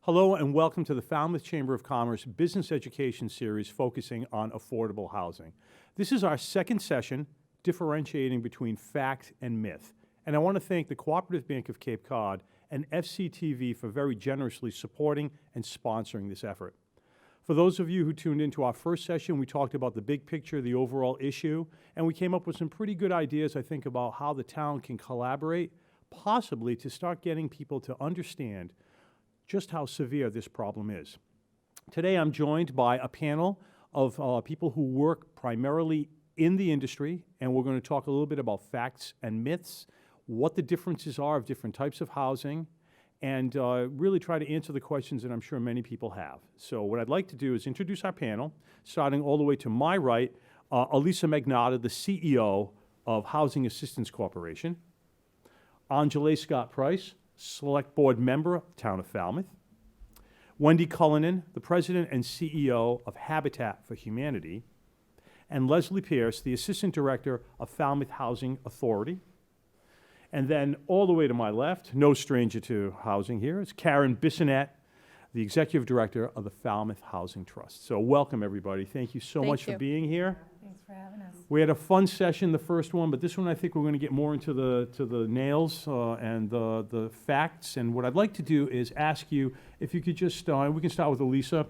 Hello and welcome to the Falmouth Chamber of Commerce Business Education Series focusing on affordable housing. This is our second session differentiating between fact and myth. And I want to thank the Cooperative Bank of Cape Cod and FCTV for very generously supporting and sponsoring this effort. For those of you who tuned into our first session, we talked about the big picture, the overall issue, and we came up with some pretty good ideas, I think, about how the town can collaborate, possibly to start getting people to understand just how severe this problem is. Today I'm joined by a panel of people who work primarily in the industry, and we're going to talk a little bit about facts and myths, what the differences are of different types of housing, and really try to answer the questions that I'm sure many people have. So what I'd like to do is introduce our panel, starting all the way to my right, Elisa Magnotta, the CEO of Housing Assistance Corporation, Angela Scott Price, Select Board Member, Town of Falmouth, Wendy Cullinan, the President and CEO of Habitat for Humanity, and Leslie Pierce, the Assistant Director of Falmouth Housing Authority. And then all the way to my left, no stranger to housing here, is Karen Bissonette, the Executive Director of the Falmouth Housing Trust. So welcome, everybody. Thank you so much for being here. Thanks for having us. We had a fun session, the first one, but this one I think we're going to get more into the nails and the facts. And what I'd like to do is ask you if you could just, we can start with Elisa,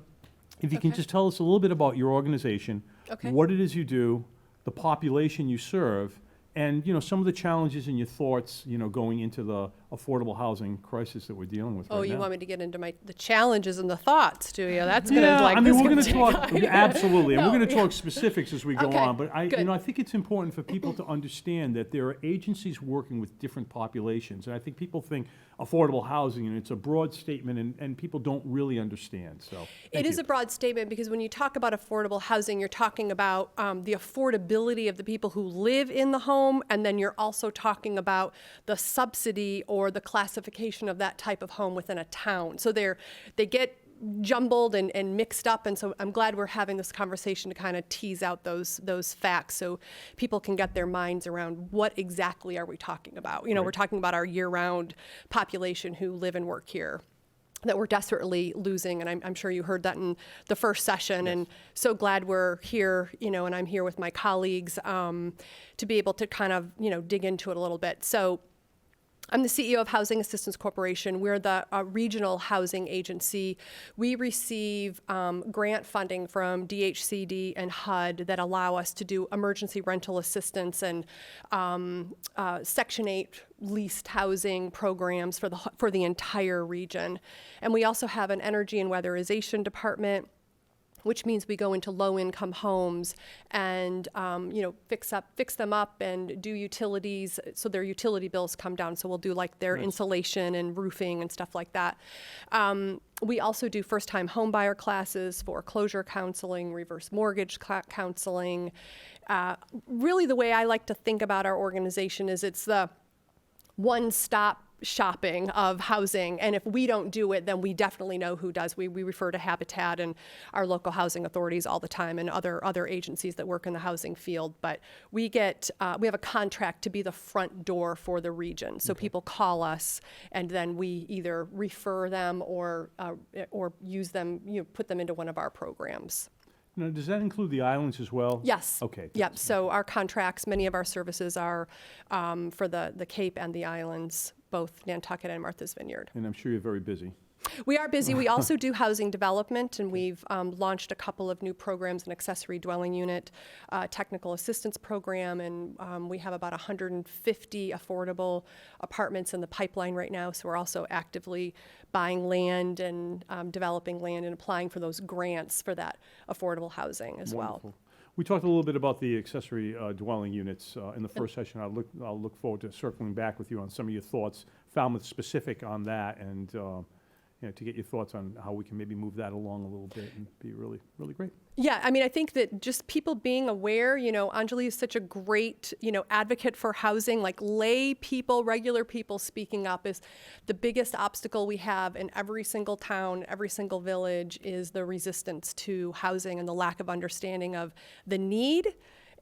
if you can just tell us a little bit about your organization, what it is you do, the population you serve, and some of the challenges and your thoughts, going into the affordable housing crisis that we're dealing with right now. Oh, you want me to get into the challenges and the thoughts, do you? That's going to we're going to talk absolutely, and we're going to talk specifics as we go on. But I think it's important for people to understand that there are agencies working with different populations, and I think people think affordable housing, and it's a broad statement, and people don't really understand. So it is a broad statement because when you talk about affordable housing, you're talking about the affordability of the people who live in the home, and then you're also talking about the subsidy or the classification of that type of home within a town. So they get jumbled and mixed up, and so I'm glad we're having this conversation to kind of tease out those facts so people can get their minds around what exactly are we talking about. We're talking about our year-round population who live and work here that we're desperately losing, and I'm sure you heard that in the first session. Yes. And so glad we're here, and I'm here with my colleagues to be able to kind of, dig into it a little bit. So I'm the CEO of Housing Assistance Corporation. We're the regional housing agency. We receive grant funding from DHCD and HUD that allow us to do emergency rental assistance and Section 8 leased housing programs for the entire region. And we also have an energy and weatherization department, which means we go into low-income homes and fix them up and do utilities so their utility bills come down. So we'll do like their insulation and roofing and stuff like that. We also do first-time home buyer classes, foreclosure counseling, reverse mortgage counseling. Really, the way I like to think about our organization is it's the one-stop shopping of housing, and if we don't do it, then we definitely know who does. We refer to Habitat and our local housing authorities all the time, and other agencies that work in the housing field. But we have a contract to be the front door for the region. So people call us, and then we either refer them or use them, put them into one of our programs. Now, does that include the islands as well? Yes. Okay. Yep. So our contracts, many of our services are for the Cape and the islands, both Nantucket and Martha's Vineyard. And I'm sure you're very busy. We are busy. We also do housing development, and we've launched a couple of new programs, an accessory dwelling unit, technical assistance program, and we have about 150 affordable apartments in the pipeline right now. So we're also actively buying land and developing land and applying for those grants for that affordable housing as well. We talked a little bit about the accessory dwelling units in the first session. I'll look forward to circling back with you on some of your thoughts, Falmouth specific on that, and to get your thoughts on how we can maybe move that along a little bit and be really, really great. Yeah, I mean, I think that just people being aware, Anjali is such a great, advocate for housing, like lay people, regular people speaking up is the biggest obstacle we have in every single town, every single village is the resistance to housing and the lack of understanding of the need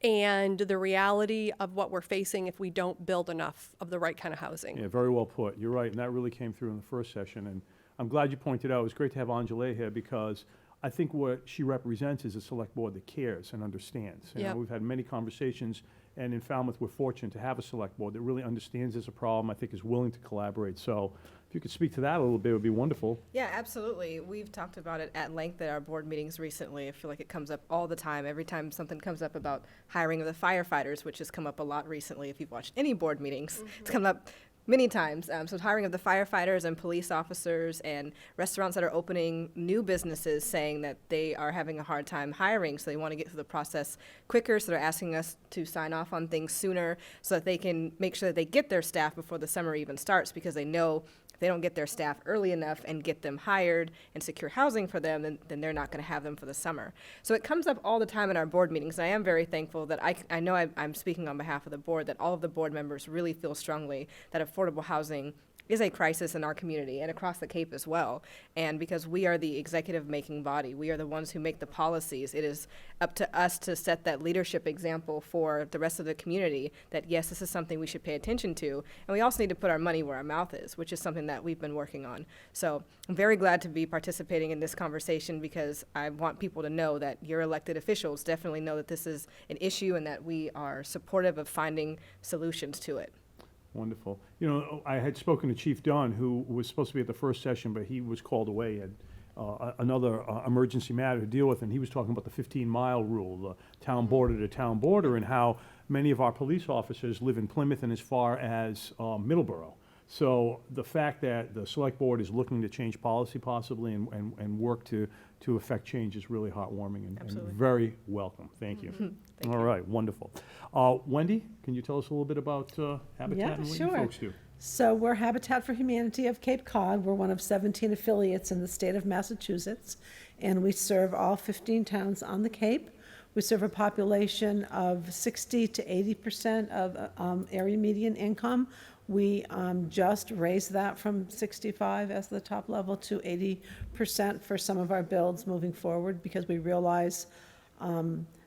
and the reality of what we're facing if we don't build enough of the right kind of housing. Yeah, very well put. You're right, and that really came through in the first session. And I'm glad you pointed out, it was great to have Angela here because I think what she represents is a select board that cares and understands. You know, Yep. we've had many conversations, and in Falmouth, we're fortunate to have a select board that really understands there's a problem, I think is willing to collaborate. So if you could speak to that a little bit, it would be wonderful. Yeah, absolutely. We've talked about it at length at our board meetings recently. I feel like it comes up all the time. Every time something comes up about hiring of the firefighters, which has come up a lot recently, if you've watched any board meetings, it's come up many times. So hiring of the firefighters and police officers and restaurants that are opening new businesses saying that they are having a hard time hiring, so they want to get through the process quicker, so they're asking us to sign off on things sooner so that they can make sure that they get their staff before the summer even starts, because they know if they don't get their staff early enough and get them hired and secure housing for them, then they're not going to have them for the summer. So it comes up all the time in our board meetings. I am very thankful that I know I'm speaking on behalf of the board, that all of the board members really feel strongly that affordable housing is a crisis in our community and across the Cape as well. And because we are the executive making body, we are the ones who make the policies, it is up to us to set that leadership example for the rest of the community that, yes, this is something we should pay attention to. And we also need to put our money where our mouth is, which is something that we've been working on. So I'm very glad to be participating in this conversation, because I want people to know that your elected officials definitely know that this is an issue and that we are supportive of finding solutions to it. Wonderful. You know, I had spoken to Chief Dunn, who was supposed to be at the first session, but he was called away, had another emergency matter to deal with, and he was talking about the 15-mile rule, the town border to town border, and how many of our police officers live in Plymouth and as far as Middleborough. So the fact that the select board is looking to change policy possibly and work to affect change is really heartwarming and Absolutely. very welcome. Thank you. Thank All you. right, wonderful. Wendy, can you tell us a little bit about Habitat Yeah, and what sure. you folks do? So we're Habitat for Humanity of Cape Cod. We're one of 17 affiliates in the state of Massachusetts, and we serve all 15 towns on the Cape. We serve a population of 60 to 80% of area median income. We just raised that from 65 as the top level to 80% for some of our builds moving forward, because we realize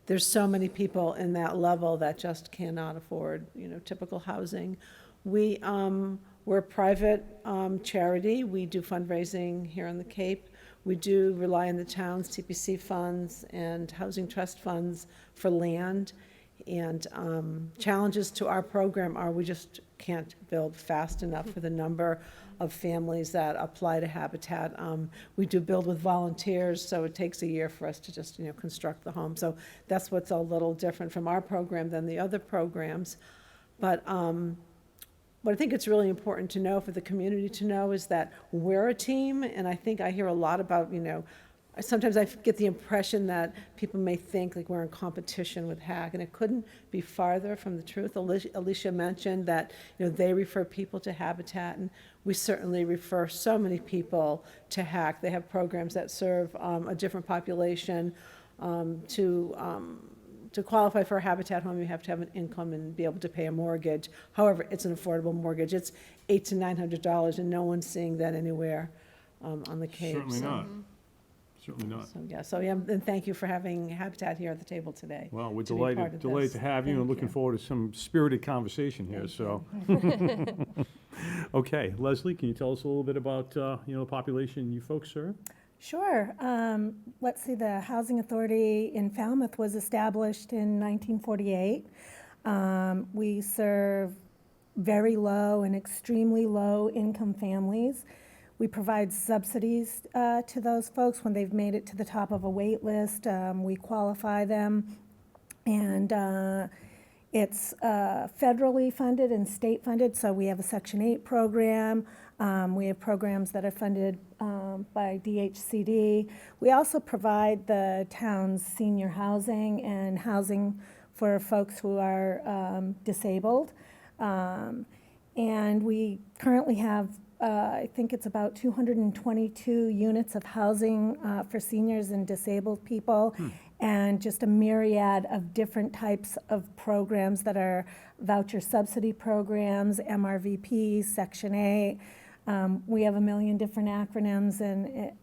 there's so many people in that level that just cannot afford, typical housing. We're a private charity. We do fundraising here on the Cape. We do rely on the town's TPC funds and housing trust funds for land. And challenges to our program are we just can't build fast enough for the number of families that apply to Habitat. We do build with volunteers, so it takes a year for us to just, construct the home. So that's what's a little different from our program than the other programs. But what I think it's really important to know, for the community to know, is that we're a team, and I think I hear a lot about, sometimes I get the impression that people may think like we're in competition with HAC, and it couldn't be farther from the truth. Alicia mentioned that, they refer people to Habitat, and we certainly refer so many people to HAC. They have programs that serve a different population. To qualify for a Habitat home, you have to have an income and be able to pay a mortgage. However, it's an affordable mortgage. It's $800 to $900, and no one's seeing that anywhere on the Cape. Certainly so. not. Certainly not. And thank you for having Habitat here at the table today. Well, we're to be part of delighted this. to have you and Thank looking you. forward to some spirited conversation here, Thank so. Okay, Leslie, can you tell us a little bit about, the population you folks serve? Sure. Let's see, the Housing Authority in Falmouth was established in 1948. We serve very low and extremely low income families. We provide subsidies to those folks when they've made it to the top of a wait list. We qualify them, and it's federally funded and state funded, so we have a Section 8 program. We have programs that are funded by DHCD. We also provide the town's senior housing and housing for folks who are disabled. And we currently have, I think it's about 222 units of housing for seniors and disabled people, and just a myriad of different types of programs that are voucher subsidy programs, MRVP, Section 8. We have a million different acronyms, and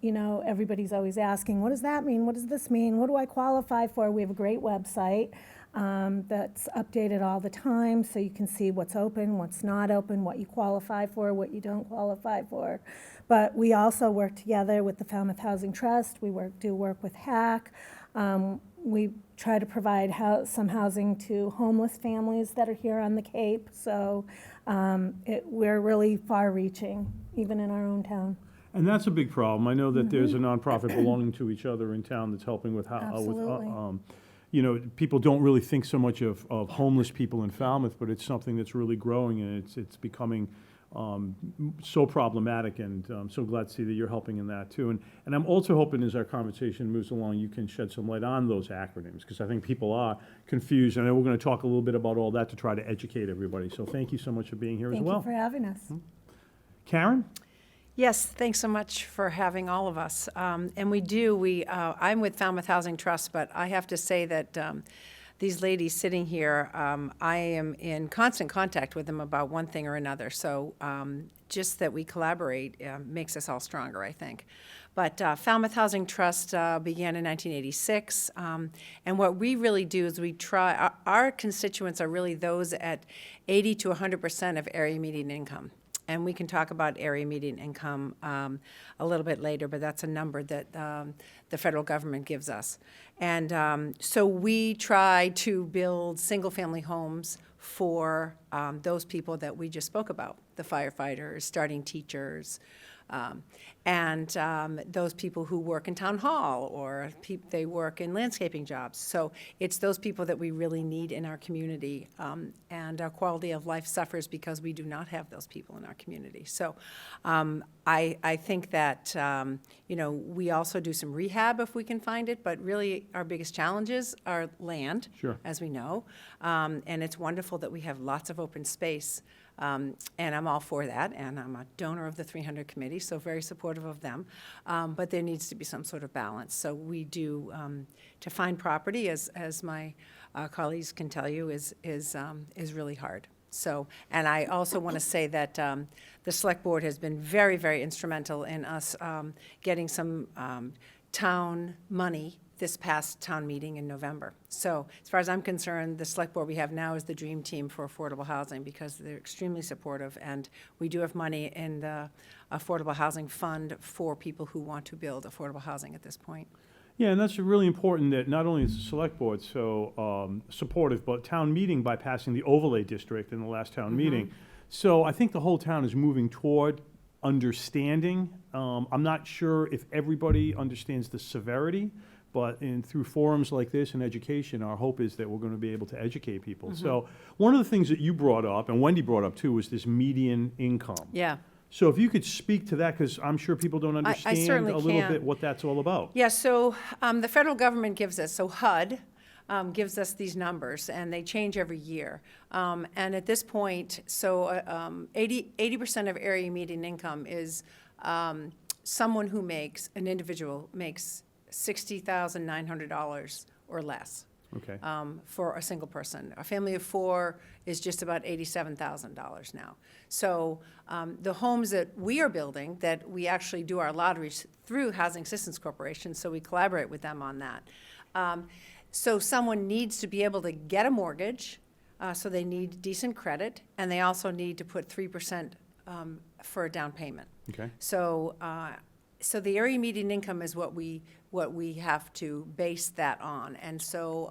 everybody's always asking, what does that mean? What does this mean? What do I qualify for? We have a great website. that's updated all the time, so you can see what's open, what's not open, what you qualify for, what you don't qualify for. But we also work together with the Falmouth Housing Trust. We do work with HAC. We try to provide some housing to homeless families that are here on the Cape. So we're really far-reaching, even in our own town. And that's a big problem. I know that there's a nonprofit belonging to each other in town that's helping with Absolutely. you know, people don't really think so much of homeless people in Falmouth, but it's something that's really growing, and it's becoming so problematic, and I'm so glad to see that you're helping in that too. And I'm also hoping as our conversation moves along, you can shed some light on those acronyms, because I think people are confused, and I know we're going to talk a little bit about all that to try to educate everybody. So thank you so much for being here as well. Thank you for having us. Karen? Yes, thanks so much for having all of us. And I'm with Falmouth Housing Trust, but I have to say that these ladies sitting here, I am in constant contact with them about one thing or another. So just that we collaborate makes us all stronger, I think. But Falmouth Housing Trust began in 1986. And what we really do is we try, our constituents are really those at 80 to 100% of area median income. And we can talk about area median income a little bit later, but that's a number that the federal government gives us. And so we try to build single-family homes for those people that we just spoke about, the firefighters, starting teachers, and those people who work in town hall, or they work in landscaping jobs. So it's those people that we really need in our community, and our quality of life suffers because we do not have those people in our community. So I think that, we also do some rehab if we can find it, but really our biggest challenges are land, Sure. as we know, and it's wonderful that we have lots of open space. And I'm all for that, and I'm a donor of the 300 committee, so very supportive of them. But there needs to be some sort of balance. So we do, to find property, as my colleagues can tell you, is really hard. So, and I also want to say that the Select Board has been very, very instrumental in us getting some town money this past town meeting in November. So as far as I'm concerned, the Select Board we have now is the dream team for affordable housing, because they're extremely supportive, and we do have money in the Affordable Housing Fund for people who want to build affordable housing at this point. Yeah, and that's really important that not only is the Select Board so supportive, but town meeting by passing the overlay district in the last town meeting. So I think the whole town is moving toward understanding. I'm not sure if everybody understands the severity, but through forums like this and education, our hope is that we're going to be able to educate people. So one of the things that you brought up, and Wendy brought up too, was this median income. Yeah. So if you could speak to that, because I'm sure people don't understand certainly a little can. bit what that's all about. Yeah, so the federal government gives us, so HUD gives us these numbers, and they change every year. And at this point, so 80% of area median income is someone who makes, an individual makes $60,900 or less. Okay. For a single person. A family of four is just about $87,000 now. So the homes that we are building, that we actually do our lotteries through Housing Assistance Corporation, so we collaborate with them on that. So someone needs to be able to get a mortgage, so they need decent credit, and they also need to put 3% for a down payment. Okay. So so the area median income is what we have to base that on. And so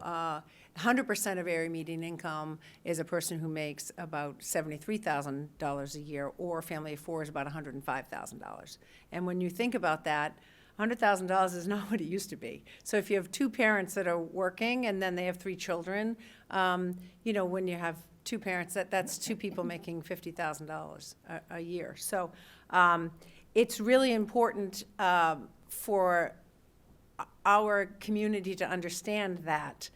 100% of area median income is a person who makes about $73,000 a year, or a family of four is about $105,000. And when you think about that, $100,000 is not what it used to be. So if you have two parents that are working and then they have three children, when you have two parents, that's two people making $50,000 a year. So it's really important for our community to understand that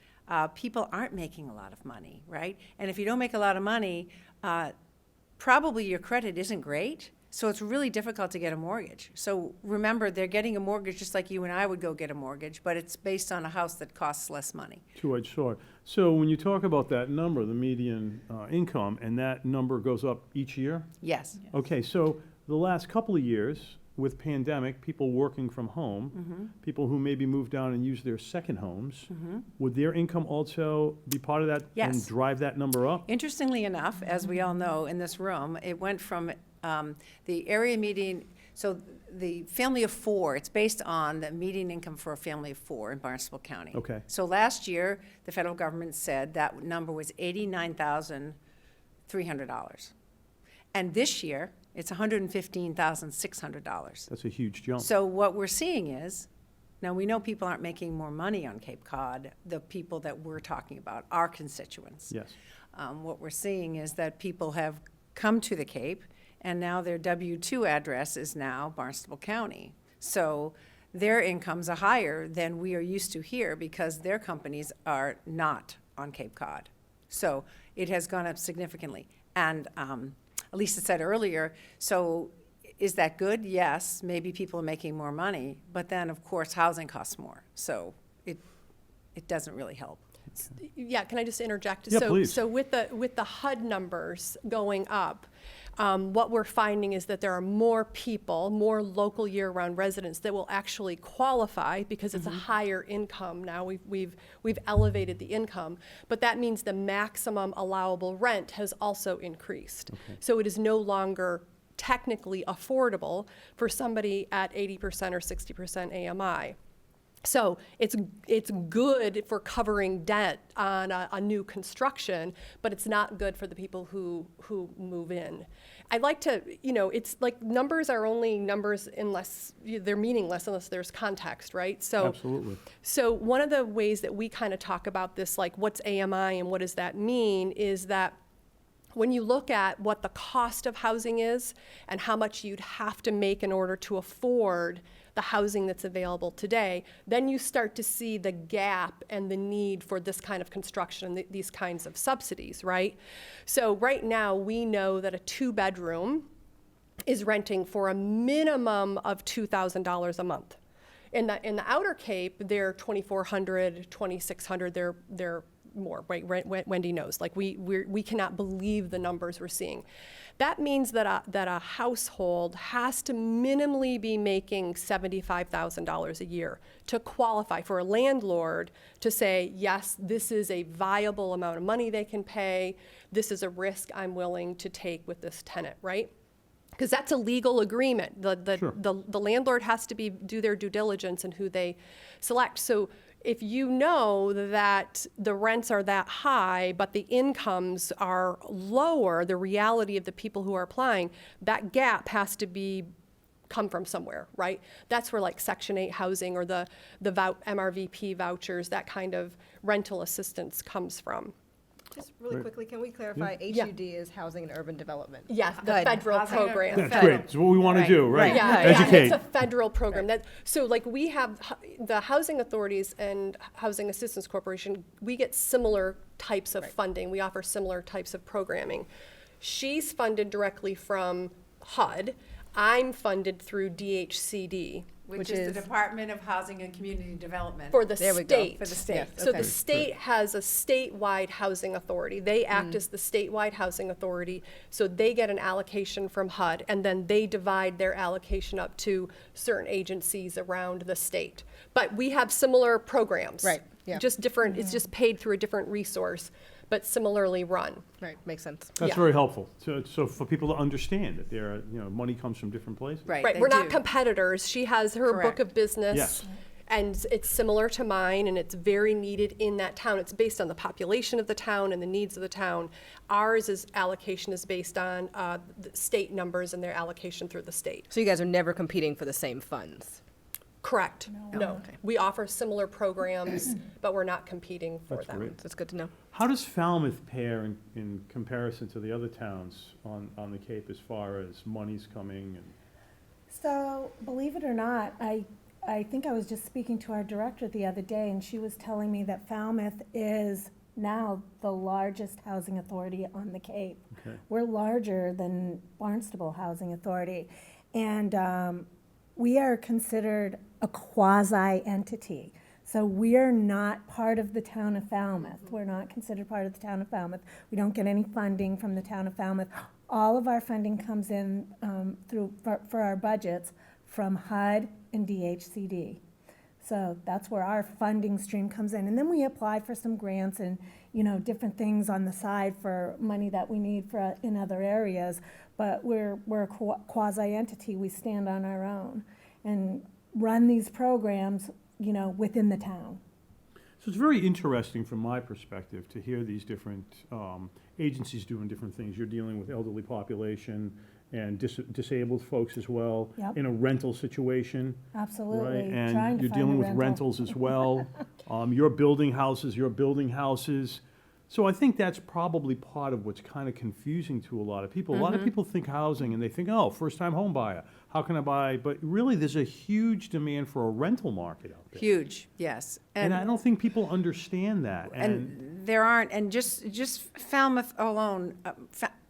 people aren't making a lot of money, right? And if you don't make a lot of money, probably your credit isn't great, so it's really difficult to get a mortgage. So remember, they're getting a mortgage just like you and I would go get a mortgage, but it's based on a house that costs less money. Two-edged sword. So when you talk about that number, the median income, and that number goes up each year? Yes. Okay, so the last couple of years, with pandemic, people working from home, people who maybe moved down and used their second homes, would their income also be part of that Yes. and drive that number up? Interestingly enough, as we all know in this room, it went from the area median, so the family of four, it's based on the median income for a family of four in Barnstable County. Okay. So last year, the federal government said that number was $89,300. And this year, it's $115,600. That's a huge jump. So what we're seeing is, now we know people aren't making more money on Cape Cod, the people that we're talking about, our constituents. Yes. What we're seeing is that people have come to the Cape, and now their W-2 address is now Barnstable County. So their incomes are higher than we are used to here because their companies are not on Cape Cod. So it has gone up significantly. And Elisa said earlier, so is that good? Yes, maybe people are making more money, but then, of course, housing costs more. So it doesn't really help. Yeah, can I just interject? Yeah, So, please. so with the HUD numbers going up, what we're finding is that there are more people, more local year-round residents that will actually qualify because it's a higher income now. We've elevated the income, but that means the maximum allowable rent has also increased. So it is no longer technically affordable for somebody at 80% or 60% AMI. So it's good for covering debt on a new construction, but it's not good for the people who move in. I'd like to, it's like numbers are only numbers unless they're meaningless unless there's context, right? So Absolutely. So one of the ways that we kind of talk about this, like what's AMI and what does that mean, is that when you look at what the cost of housing is and how much you'd have to make in order to afford the housing that's available today, then you start to see the gap and the need for this kind of construction, these kinds of subsidies, right? So right now, we know that a 2-bedroom is renting for a minimum of $2,000 a month. In the Outer Cape, they're $2,400, $2,600. They're more, right? Wendy knows. Like we cannot believe the numbers we're seeing. That means that a household has to minimally be making $75,000 a year to qualify for a landlord to say, yes, this is a viable amount of money they can pay. This is a risk I'm willing to take with this tenant, right? Because that's a legal agreement. Sure. The landlord has to do their due diligence in who they select. So if you know that the rents are that high, but the incomes are lower, the reality of the people who are applying, that gap has to come from somewhere, right? That's where like Section 8 housing or the MRVP vouchers, that kind of rental assistance comes from. Just really quickly, can we clarify, Yeah. HUD is Housing and Urban Development? Yes, the Good. federal Housing program. That's great. It's what we want to do, right? Yeah, Educate. it's a federal program. So like we have the housing authorities and Housing Assistance Corporation, we get similar types of funding. We offer similar types of programming. She's funded directly from HUD. I'm funded through DHCD. Which is the Department of Housing and Community Development. For the There we go. state. For the state. Yes, So okay. the state has a statewide housing authority. They act as the statewide housing authority, so they get an allocation from HUD, and then they divide their allocation up to certain agencies around the state. But we have similar programs. Right, yeah. Just different, it's just paid through a different resource, but similarly run. Right, makes sense. That's Yeah. very helpful. So for people to understand that money comes from different places. Right, Right, they we're not do. competitors. She has her book Correct. of business. Yes. And it's similar to mine, and it's very needed in that town. It's based on the population of the town and the needs of the town. Ours allocation is based on the state numbers and their allocation through the state. So you guys are never competing for the same funds? Correct. No. Okay. We offer similar programs, but we're not competing for That's them. great. That's good to know. How does Falmouth pair in comparison to the other towns on the Cape as far as monies coming and? So, believe it or not, I think I was just speaking to our director the other day, and she was telling me that Falmouth is now the largest housing authority on the Cape. Okay. We're larger than Barnstable Housing Authority. And we are considered a quasi-entity. So we're not part of the town of Falmouth. We're not considered part of the town of Falmouth. We don't get any funding from the town of Falmouth. All of our funding comes in for our budgets from HUD and DHCD. So that's where our funding stream comes in. And then we apply for some grants and, different things on the side for money that we need for in other areas. But we're a quasi-entity. We stand on our own and run these programs, within the town. So it's very interesting from my perspective to hear these different agencies doing different things. You're dealing with elderly population and disabled folks as well Yep. in a rental situation. Absolutely. Right, Trying and to you're find dealing a with rental. rentals as well. You're building houses. So I think that's probably part of what's kind of confusing to a lot of people. A lot of people think housing and they think, oh, first-time home buyer, how can I buy? But really, there's a huge demand for a rental market out there. Huge, yes. And I don't think people understand that. And there aren't, and just Falmouth alone,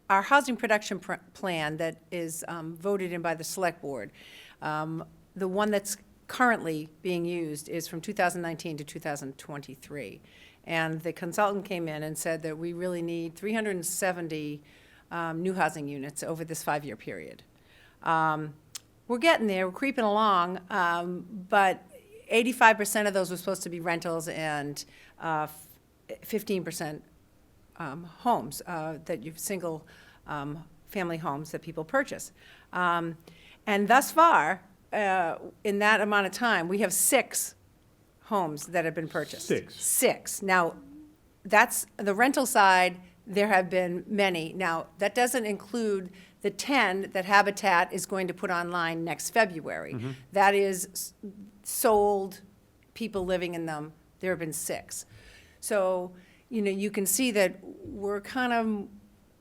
our housing production plan that is voted in by the select board, the one that's currently being used is from 2019 to 2023. And the consultant came in and said that we really need 370 new housing units over this 5-year period. We're getting there, we're creeping along, but 85% of those were supposed to be rentals and 15% homes that you've single family homes that people purchase. And thus far, in that amount of time, we have 6 homes that have been purchased. 6. Now, that's the rental side. There have been many. Now, that doesn't include the 10 that Habitat is going to put online next February. That is sold, people living in them. There have been 6. So, you can see that we're kind of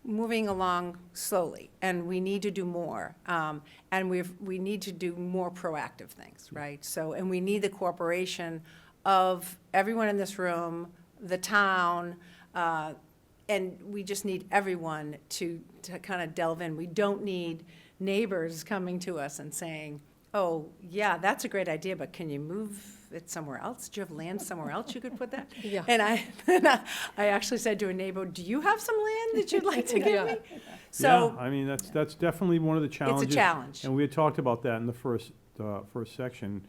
moving along slowly, and we need to do more. And we need to do more proactive things, right? So, and we need the cooperation of everyone in this room, the town, and we just need everyone to kind of delve in. We don't need neighbors coming to us and saying, oh, yeah, that's a great idea, but can you move it somewhere else? Do you have land somewhere else you could put that? Yeah. And I actually said to a neighbor, do you have some land that you'd like to give me? So, Yeah, I mean, that's definitely one of the challenges. challenge. And we had talked about that in the first section.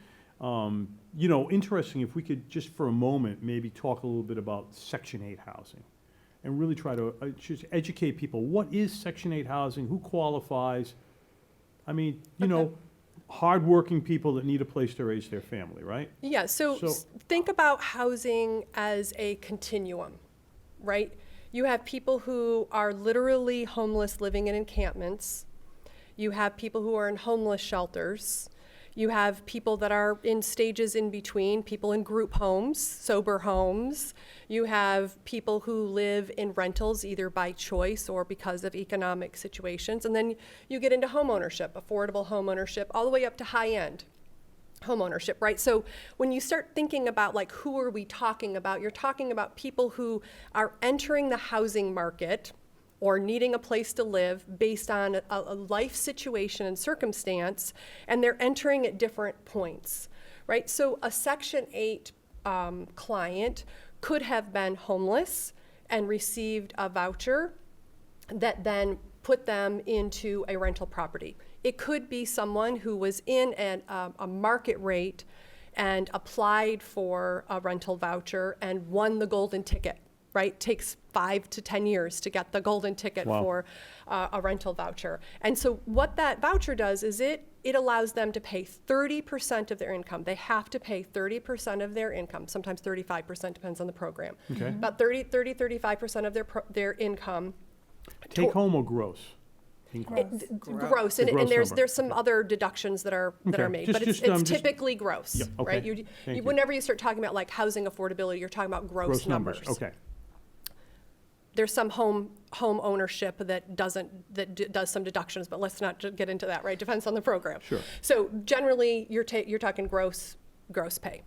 Interesting, if we could just for a moment maybe talk a little bit about Section 8 housing and really try to just educate people. What is Section 8 housing? Who qualifies? I mean, hardworking people that need a place to raise their family, right? Yeah, so think about housing as a continuum, right? You have people who are literally homeless living in encampments. You have people who are in homeless shelters. You have people that are in stages in between, people in group homes, sober homes. You have people who live in rentals either by choice or because of economic situations. And then you get into home ownership, affordable home ownership, all the way up to high-end home ownership, right? So when you start thinking about like who are we talking about, you're talking about people who are entering the housing market or needing a place to live based on a life situation and circumstance, and they're entering at different points, right? So a Section 8 client could have been homeless and received a voucher that then put them into a rental property. It could be someone who was in a market rate and applied for a rental voucher and won the golden ticket, right? Takes 5 to 10 years to get the golden ticket for a rental voucher. And so what that voucher does is it allows them to pay 30% of their income. They have to pay 30% of their income, sometimes 35%, depends on the program. Okay. About 35% of their income. Take home or gross? Gross, The and gross there's number. some other deductions that are Okay. made, Just- but it's just, typically gross, Yeah, okay. right? Thank you. Whenever you start talking about like housing affordability, you're talking about gross numbers. Okay. There's some home ownership that does some deductions, but let's not get into that, right? Depends on the program. Sure. So generally, you're talking gross pay.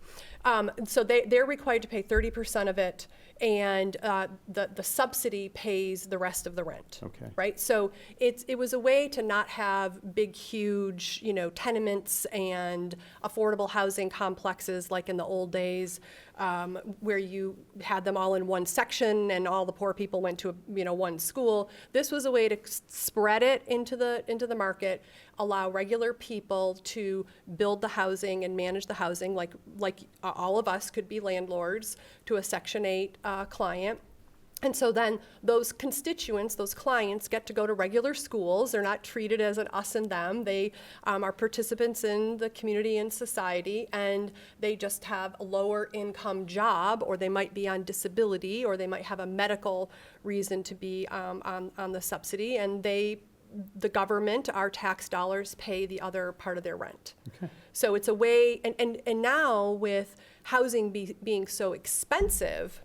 So they're required to pay 30% of it, and the subsidy pays the rest of the rent. Okay. Right. So it was a way to not have big, huge, tenements and affordable housing complexes like in the old days, where you had them all in one section and all the poor people went to one school. This was a way to spread it into the market, allow regular people to build the housing and manage the housing, like all of us could be landlords to a Section 8 client. And so then those constituents, those clients, get to go to regular schools. They're not treated as an us and them. They are participants in the community and society, and they just have a lower income job, or they might be on disability, or they might have a medical reason to be on the subsidy, and the government, our tax dollars, pay the other part of their rent. Okay. So it's a way, and now with housing being so expensive,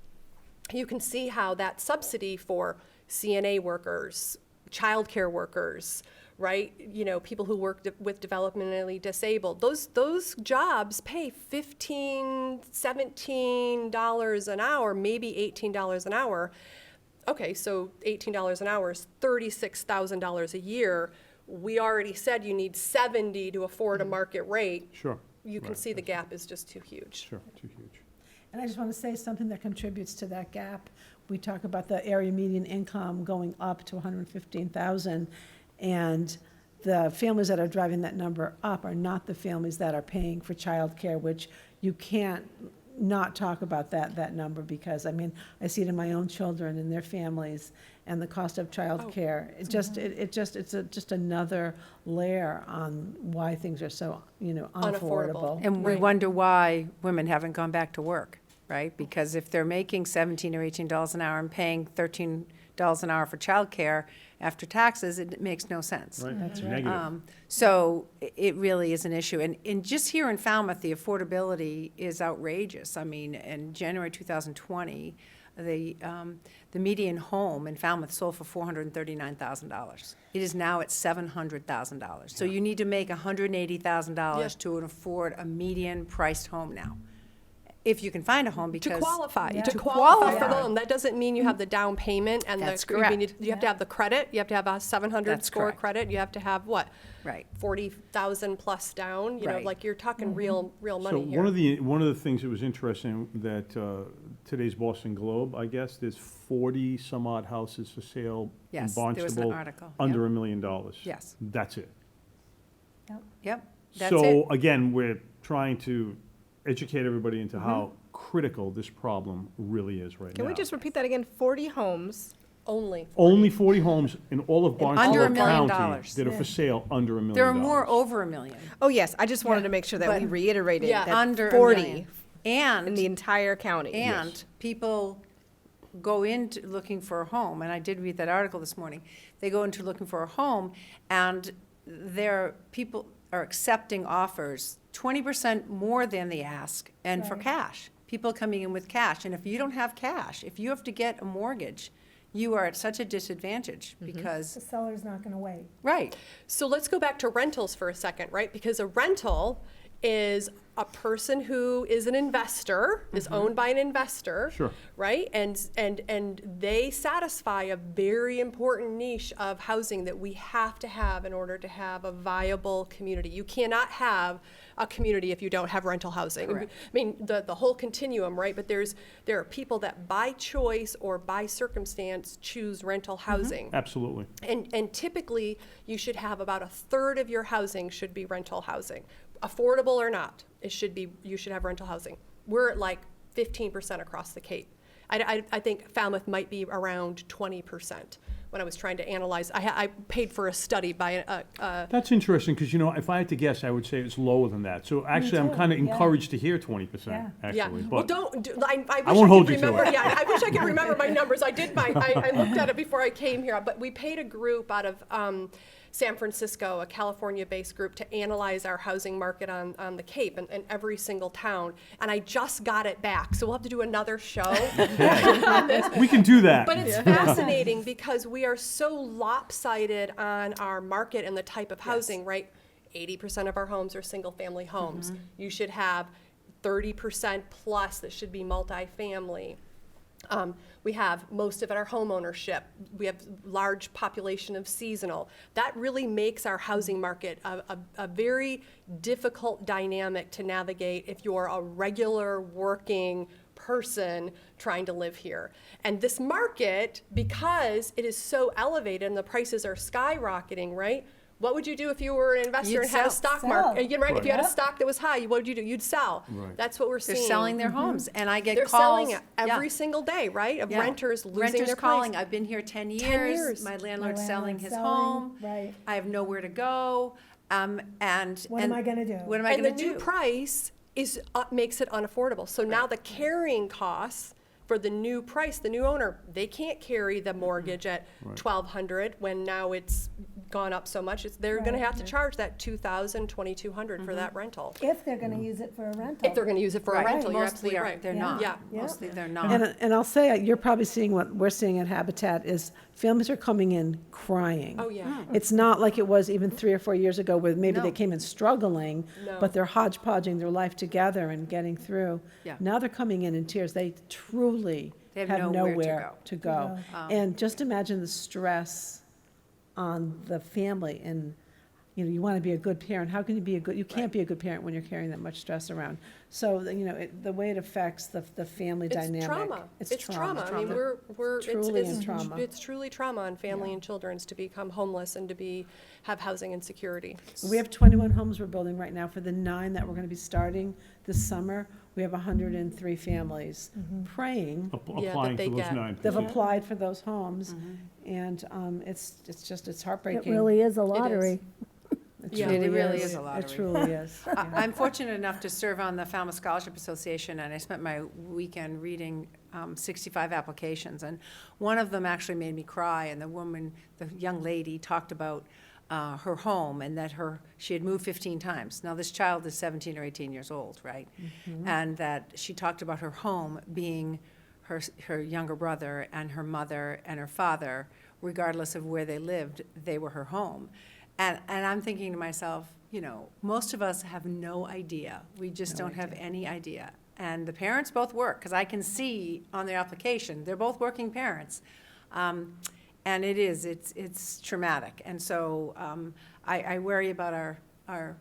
you can see how that subsidy for CNA workers, childcare workers, right? People who work with developmentally disabled, those jobs pay $15, $17 an hour, maybe $18 an hour. Okay, so $18 an hour is $36,000 a year. We already said you need 70 to afford a market rate. Sure. You can see the gap is just too huge. Sure, too huge. And I just want to say something that contributes to that gap. We talk about the area median income going up to 115,000, and the families that are driving that number up are not the families that are paying for childcare, which you can't not talk about that number, because I see it in my own children and their families, and the cost of childcare. It's just another layer on why things are so unaffordable. And we Right. wonder why women haven't gone back to work, right? Because if they're making $17 or $18 an hour and paying $13 an hour for childcare after taxes, it makes no sense. Right, That's right. negative. So it really is an issue. And just here in Falmouth, the affordability is outrageous. In January 2020, the median home in Falmouth sold for $439,000. It is now at $700,000. So you need to make $180,000 to afford a median priced home now, if you can find a home, because To qualify, Yeah. to To qualify for the qualify. loan. That doesn't mean you have the down payment and That's you correct. have to have the credit. You have to have a 700 That's score correct. credit. You have to have what? Right. 40,000 plus down. Right. Like you're talking real So money here. one of the things that was interesting that today's Boston Globe, I guess, there's 40 some odd houses for sale in Yes, there was an Barnstable article, under yeah. $1 million. Yes. That's it. Yep, that's So it. again, we're trying to educate everybody into Mm-hmm. how critical this problem really is right now. Can we just repeat that again? 40 homes. Only 40 homes in all of Under Barnstable $1 million. County that are for sale under $1 million. There are more over $1 million. Oh, yes, I just wanted to make sure that we but- reiterated Yeah. that Under 40 $1 million. And in the entire county. And people go into looking for a home, and I did read that article this morning. They go into looking for a home, and people are accepting offers 20% more than the ask, and for Right. cash. People coming in with cash, and if you don't have cash, if you have to get a mortgage, you are at such a disadvantage The because, seller's not going to wait. right, So let's go back to rentals for a second, right? Because a rental is a person who is an investor, is owned by an investor. Sure. Right? And they satisfy a very important niche of housing that we have to have in order to have a viable community. You cannot have a community if you don't have rental housing. Correct. I mean, the whole continuum, right? But there are people that by choice or by circumstance choose rental housing. Absolutely. And typically, you should have about a third of your housing should be rental housing. Affordable or not, you should have rental housing. We're at like 15% across the Cape. I think Falmouth might be around 20% when I was trying to analyze. I paid for a study by That's interesting, because, if I had to guess, I would say it's lower than that. So actually, I'm too, kind of yeah. encouraged to hear 20%, Yeah. actually. Well, But I wish won't I hold could you to remember. it. Yeah, I wish I could remember my numbers. I looked at it before I came here, but we paid a group out of San Francisco, a California-based group, to analyze our housing market on the Cape and every single town. And I just got it back, so we'll have to do another show on this. we can do that. But it's fascinating because we are so lopsided on our market and the type of housing, right? 80% of our homes are single-family homes. You should have 30% plus that should be multifamily. We have most of it are home ownership. We have large population of seasonal. That really makes our housing market a very difficult dynamic to navigate if you're a regular working person trying to live here. And this market, because it is so elevated and the prices are skyrocketing, right? What would you do if you were an investor You'd and had a sell. stock market? Sell. Right? If you had a Yep. stock that was high, what would you do? You'd sell. Right. That's what we're They're seeing. selling their homes, and I get They're calls. selling it yeah. every single day, right? Of Yeah. renters losing Renters their calling. place. I've been here 10 years. 10 years. My landlord's My selling landlord's his selling, home. right. I have nowhere to go. And What am I gonna do? What am I And going the to new do? price is makes it unaffordable. So now the carrying costs for the new price, the new owner, they can't carry the mortgage at $1,200 when now it's gone up so much. They're going to Right. have to charge that $2,000, $2,200 for that rental. If they're gonna use it for a rental. If they're going to use it for Right. a rental, you're Mostly absolutely are- right. They're Yeah. not. Yeah. Mostly they're not. And I'll say, you're probably seeing what we're seeing at Habitat is families are coming in crying. Oh, yeah. It's not like it was even 3 or 4 years ago where maybe they No. came in struggling, No. but they're hodgepodging their life together and getting through. Yeah. Now they're coming in tears. They truly They have have nowhere to nowhere go. to go. And just imagine the stress on the family and, you want to be a good parent. How can you be you can't be a good parent when you're carrying that much stress around. So, the way it affects the family It's dynamic. trauma. It's trauma. I mean, It's truly in trauma. it's truly trauma on family and children's to become homeless and to have housing insecurity. We have 21 homes we're building right now. For the 9 that we're going to be starting this summer, we have 103 families praying. Yeah, Applying that for they those get. 9. They've applied for those homes, and it's It heartbreaking. really is a lottery. It Yeah. truly It really is a It lottery. truly is. Yeah. I'm fortunate enough to serve on the Falmouth Scholarship Association, and I spent my weekend reading 65 applications, and one of them actually made me cry, and the young lady talked about her home and that she had moved 15 times. Now, this child is 17 or 18 years old, right? And that she talked about her home being her younger brother and her mother and her father, regardless of where they lived, they were her home. And I'm thinking to myself, most of us have no idea. We just don't have any idea. And the parents both work, because I can see on their application, they're both working parents. And it's traumatic. And so I worry about our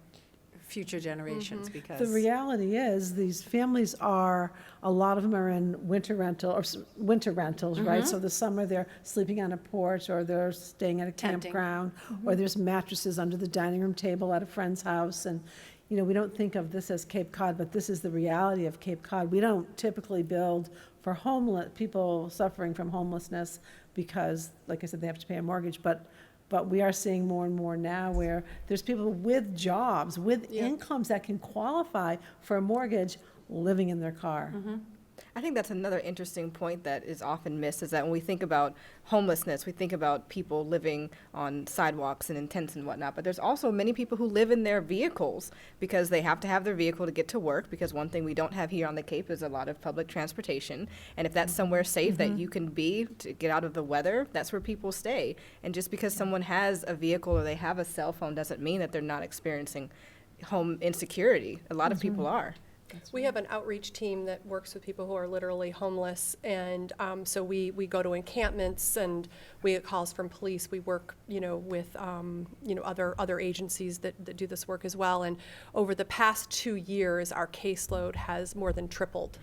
future generations because. The reality is, these families a lot of them are in winter rentals, right? So the summer, they're sleeping on a porch, or they're staying at a Tenting. campground, or there's mattresses under the dining room table at a friend's house. And, we don't think of this as Cape Cod, but this is the reality of Cape Cod. We don't typically build for people suffering from homelessness because, like I said, they have to pay a mortgage, but we are seeing more and more now where there's people with jobs, with incomes that can qualify for a mortgage, living in their car. I think that's another interesting point that is often missed, is that when we think about homelessness, we think about people living on sidewalks and in tents and whatnot, but there's also many people who live in their vehicles because they have to have their vehicle to get to work, because one thing we don't have here on the Cape is a lot of public transportation. And if that's somewhere safe that you can be to get out of the weather, that's where people stay. And just because someone has a vehicle or they have a cell phone doesn't mean that they're not experiencing home insecurity. A lot of people are. We have an outreach team that works with people who are literally homeless, and so we go to encampments and we get calls from police. We work, with other agencies that do this work as well. And over the past 2 years, our caseload has more than tripled.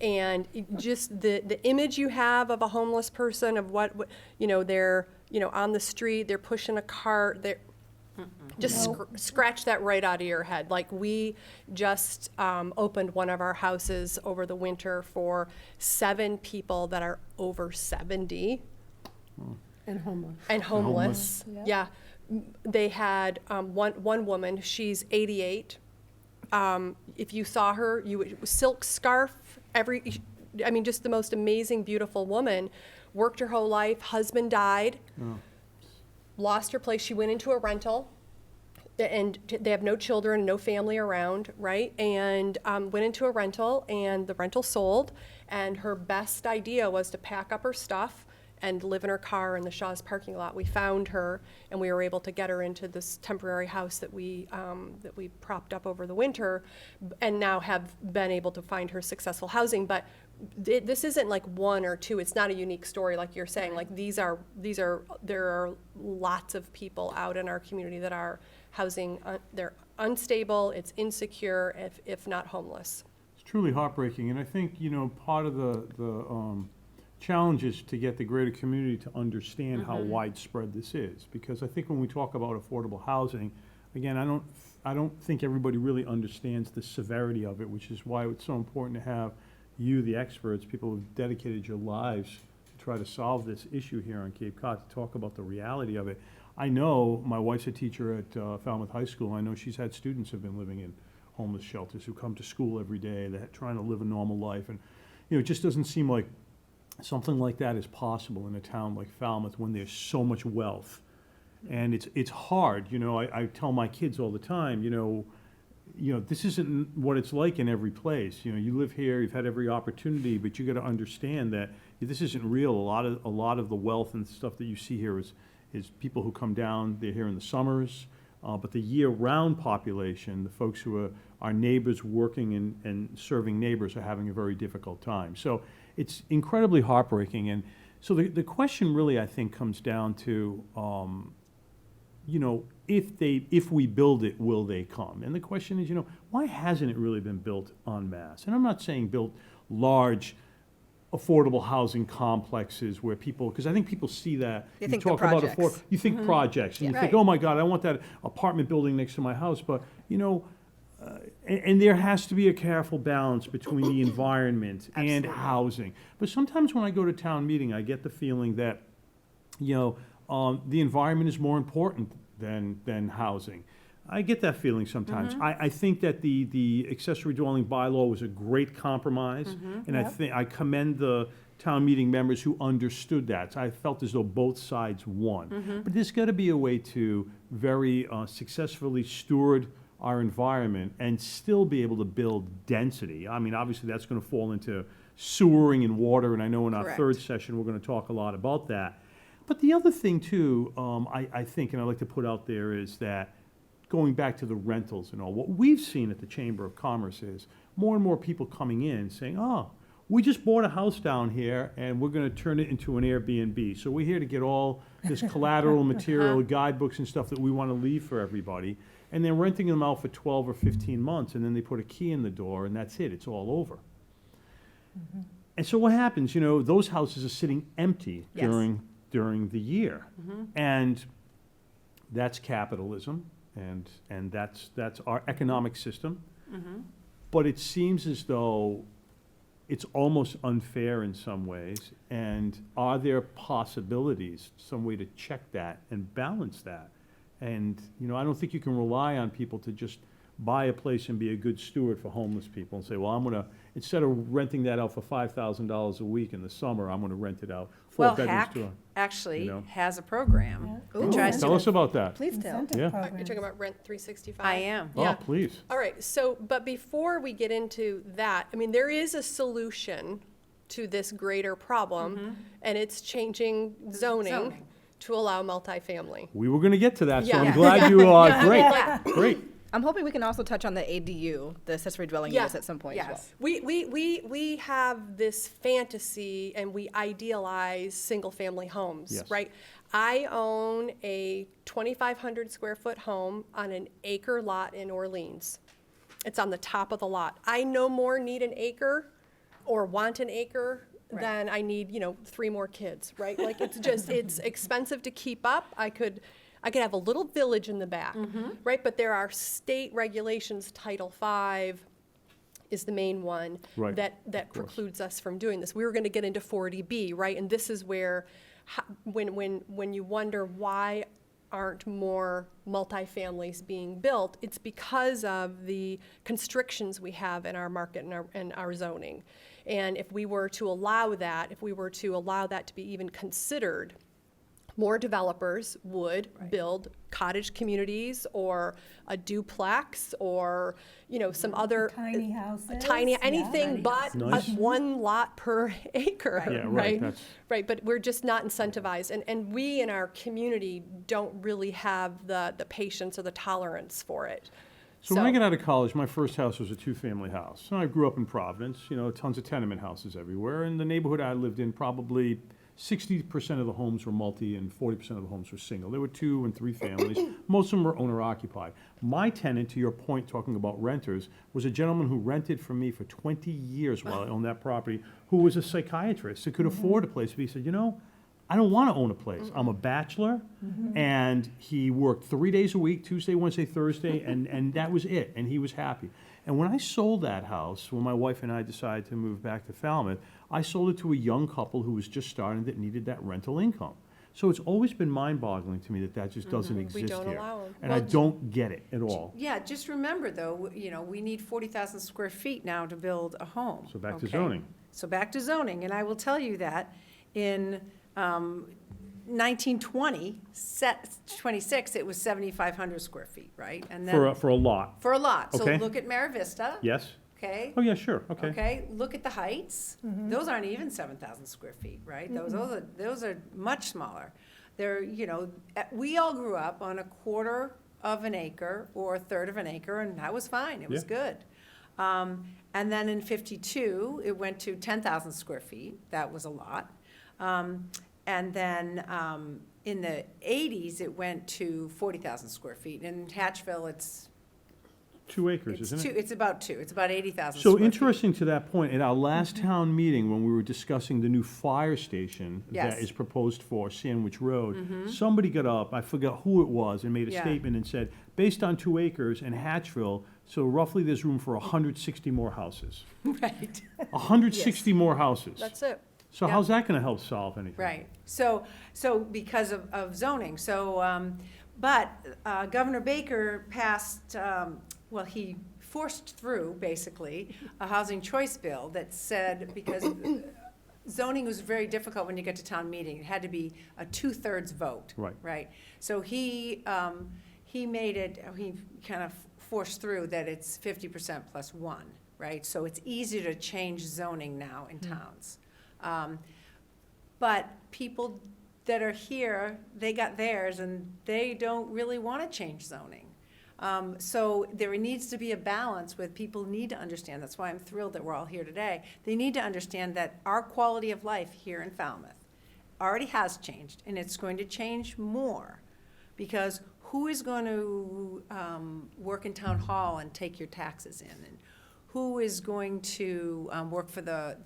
And just the image you have of a homeless person, of what they're on the street, they're pushing a cart, they're just scratch that right out of your head. Like, we just opened one of our houses over the winter for 7 people that are over 70 And homeless. and homeless. Yeah. They had one woman, she's 88. If you saw her, silk scarf, just the most amazing, beautiful woman. Worked her whole life, husband died. Lost her place. She went into a rental, and they have no children, no family around, right? And went into a rental, and the rental sold. And her best idea was to pack up her stuff and live in her car in the Shaw's parking lot. We found her, and we were able to get her into this temporary house that we propped up over the winter, and now have been able to find her successful housing. But this isn't like one or two, it's not a unique story like you're saying, like there are lots of people out in our community that are housing, they're unstable, it's insecure, if not homeless. It's truly heartbreaking, and I think, part of the challenge is to get the greater community to understand how widespread this is. Because I think when we talk about affordable housing, again, I don't think everybody really understands the severity of it, which is why it's so important to have you, the experts, people who've dedicated your lives to try to solve this issue here on Cape Cod, to talk about the reality of it. I know my wife's a teacher at Falmouth High School. I know she's had students who've been living in homeless shelters who come to school every day. They're trying to live a normal life. And, it just doesn't seem like something like that is possible in a town like Falmouth when there's so much wealth. And it's hard. I tell my kids all the time, this isn't what it's like in every place. You live here, you've had every opportunity, but you got to understand that this isn't real. A lot of the wealth and stuff that you see here is people who come down. They're here in the summers, but the year-round population, the folks who are our neighbors working and serving neighbors, are having a very difficult time. So it's incredibly heartbreaking. And so the question really, I think, comes down to, if we build it, will they come? And the question is, why hasn't it really been built en masse? And I'm not saying built large, affordable housing complexes where people, because I think people see that. You think the projects. You think projects, and you think, Right. oh my God, I want that apartment building next to my house. But, and there has to be a careful balance between the environment and housing. But sometimes when I go to town meeting, I get the feeling that, the environment is more important than housing. I get that feeling sometimes. I think that the accessory dwelling bylaw was a great compromise, and I commend the town meeting members who understood that. So I felt as though both sides won. But there's got to be a way to very successfully steward our environment and still be able to build density. I mean, obviously that's going to fall into sewering and water, and I know in our Correct. third session we're going to talk a lot about that. But the other thing too, I think, and I like to put out there, is that going back to the rentals and all, what we've seen at the Chamber of Commerce is more and more people coming in saying, oh, we just bought a house down here and we're going to turn it into an Airbnb. So we're here to get all this collateral material, guidebooks and stuff that we want to leave for everybody. And they're renting them out for 12 or 15 months, and then they put a key in the door, and that's it. It's all over. And so what happens, those houses are sitting empty Yes. during the year. And that's capitalism, and that's our economic system. But it seems as though it's almost unfair in some ways. And are there possibilities, some way to check that and balance that? And, I don't think you can rely on people to just buy a place and be a good steward for homeless people and say, well, I'm going to, instead of renting that out for $5,000 a week in the summer, I'm going to rent it out Well, 4 bedrooms HAC to a. actually has a program. Ooh. that tries Tell to- us about that. Please tell. Incentive Yeah. You're programs. talking about Rent 365? I am. Oh, Yeah. please. All right, so, but before we get into that, I mean, there is a solution to this greater problem, and it's changing zoning to allow multifamily. We were going to get to that, so Yeah. I'm Yeah. glad you, great. I'm hoping we can also touch on the ADU, the accessory dwelling units, at some point as well. We have this fantasy and we idealize single-family homes, Yes. right? I own a 2,500 square foot home on an acre lot in Orleans. It's on the top of the lot. I no more need an acre or want an acre than I need, 3 more kids, right? Like, it's just, it's expensive to keep up. I could have a little village in the back, right? But there are state regulations, Title V is the main one, Right, that of course. precludes us from doing this. We were going to get into 40B, right? And this is where, when you wonder why aren't more multifamilies being built, it's because of the constrictions we have in our market and our zoning. And if we were to allow that, to be even considered, more developers would build cottage communities or a duplex or, some other. Tiny houses. Anything Yeah. but Nice. 1 lot per acre, Yeah, right, right? that's- Right, but we're just not incentivized. And we in our community don't really have the patience or the tolerance for it. So when I got out of college, my first house was a two-family house. And I grew up in Providence, tons of tenement houses everywhere. And the neighborhood I lived in, probably 60% of the homes were multi and 40% of the homes were single. There were 2 and 3 families. Most of them were owner-occupied. My tenant, to your point, talking about renters, was a gentleman who rented from me for 20 years while I owned that property, who was a psychiatrist who could afford a place. But he said, I don't want to own a place. I'm a bachelor, and he worked 3 days a week, Tuesday, Wednesday, Thursday, and that was it, and he was happy. And when I sold that house, when my wife and I decided to move back to Falmouth, I sold it to a young couple who was just starting that needed that rental income. So it's always been mind-boggling to me that just doesn't exist don't here. allow 'em. And I don't get it at all. Yeah, just remember, though, we need 40,000 square feet now to build a home. So back to okay? zoning. So back to zoning, and I will tell you that in 1920, 26, it was 7,500 square feet, right? And then For a lot. for a lot. So Okay. look at Mara Vista. Yes? Okay. Oh, yeah, sure, okay. Okay, look at the Heights. Those aren't even 7,000 square feet, right? Those are much smaller. They're, we all grew up on a quarter of an acre or a third of an acre, and that was fine. It was good. And then in 52, it went to 10,000 square feet. That was a lot. And then in the 80s, it went to 40,000 square feet. In Hatchville, it's 2 acres, isn't it? It's about 2. It's about 80,000 So square feet. interesting to that point, at our last town meeting, when we were discussing the new fire station that Yes. is proposed for Sandwich Road, somebody got up, I forgot who it was, and made a Yeah. statement and said, based on 2 acres in Hatchville, so roughly there's room for 160 more houses. Right. 160 more houses. That's it. So Yeah. how's that gonna help solve anything? Right. So because of zoning. But Governor Baker passed, he forced through, basically, a housing choice bill that said, because zoning was very difficult when you get to town meeting. It had to be a 2/3 vote. Right. Right. So he made it, he kind of forced through that it's 50% plus 1, right? So it's easier to change zoning now in towns. But people that are here, they got theirs, and they don't really want to change zoning. So there needs to be a balance with people need to understand. That's why I'm thrilled that we're all here today. They need to understand that our quality of life here in Falmouth already has changed, and it's going to change more. Because who is going to work in town hall and take your taxes in? And who is going to work for the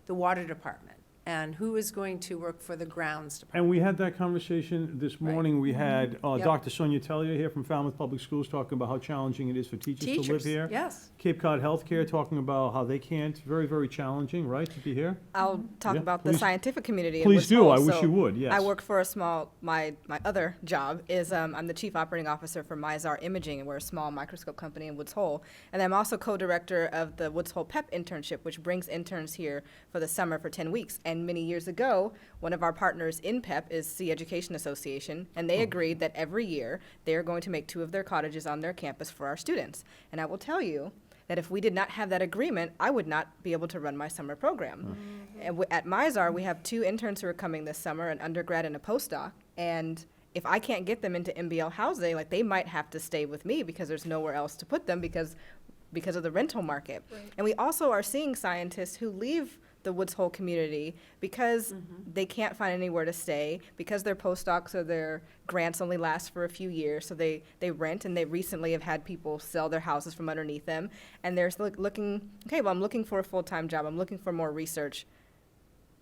water department? And who is going to work for the grounds department? And we had that conversation this Right. morning. We had Yep. Dr. Sonia Tellier here from Falmouth Public Schools talking about how challenging it is for teachers to live Teachers, here. yes. Cape Cod Healthcare talking about how they can't, very, very challenging, right, to be here? I'll talk Yeah, about please. the scientific community. in Please Woods do. Hole. I wish So you would, yes. I work for a small, my other job is I'm the chief operating officer for Mizar Imaging, and we're a small microscope company in Woods Hole. And I'm also co-director of the Woods Hole PEP internship, which brings interns here for the summer for 10 weeks. And many years ago, one of our partners in PEP is the Education Association, and they agreed that every year they are going to make 2 of their cottages on their campus for our students. And I will tell you that if we did not have that agreement, I would not be able to run my summer program. And at Mizar, we have 2 interns who are coming this summer, an undergrad and a postdoc. And if I can't get them into MBL housing, they might have to stay with me because there's nowhere else to put them because of the rental market. Right. And we also are seeing scientists who leave the Woods Hole community because they can't find anywhere to stay, because their postdocs or their grants only last for a few years, so they rent, and they recently have had people sell their houses from underneath them, and they're looking, okay, well, I'm looking for a full-time job, I'm looking for more research.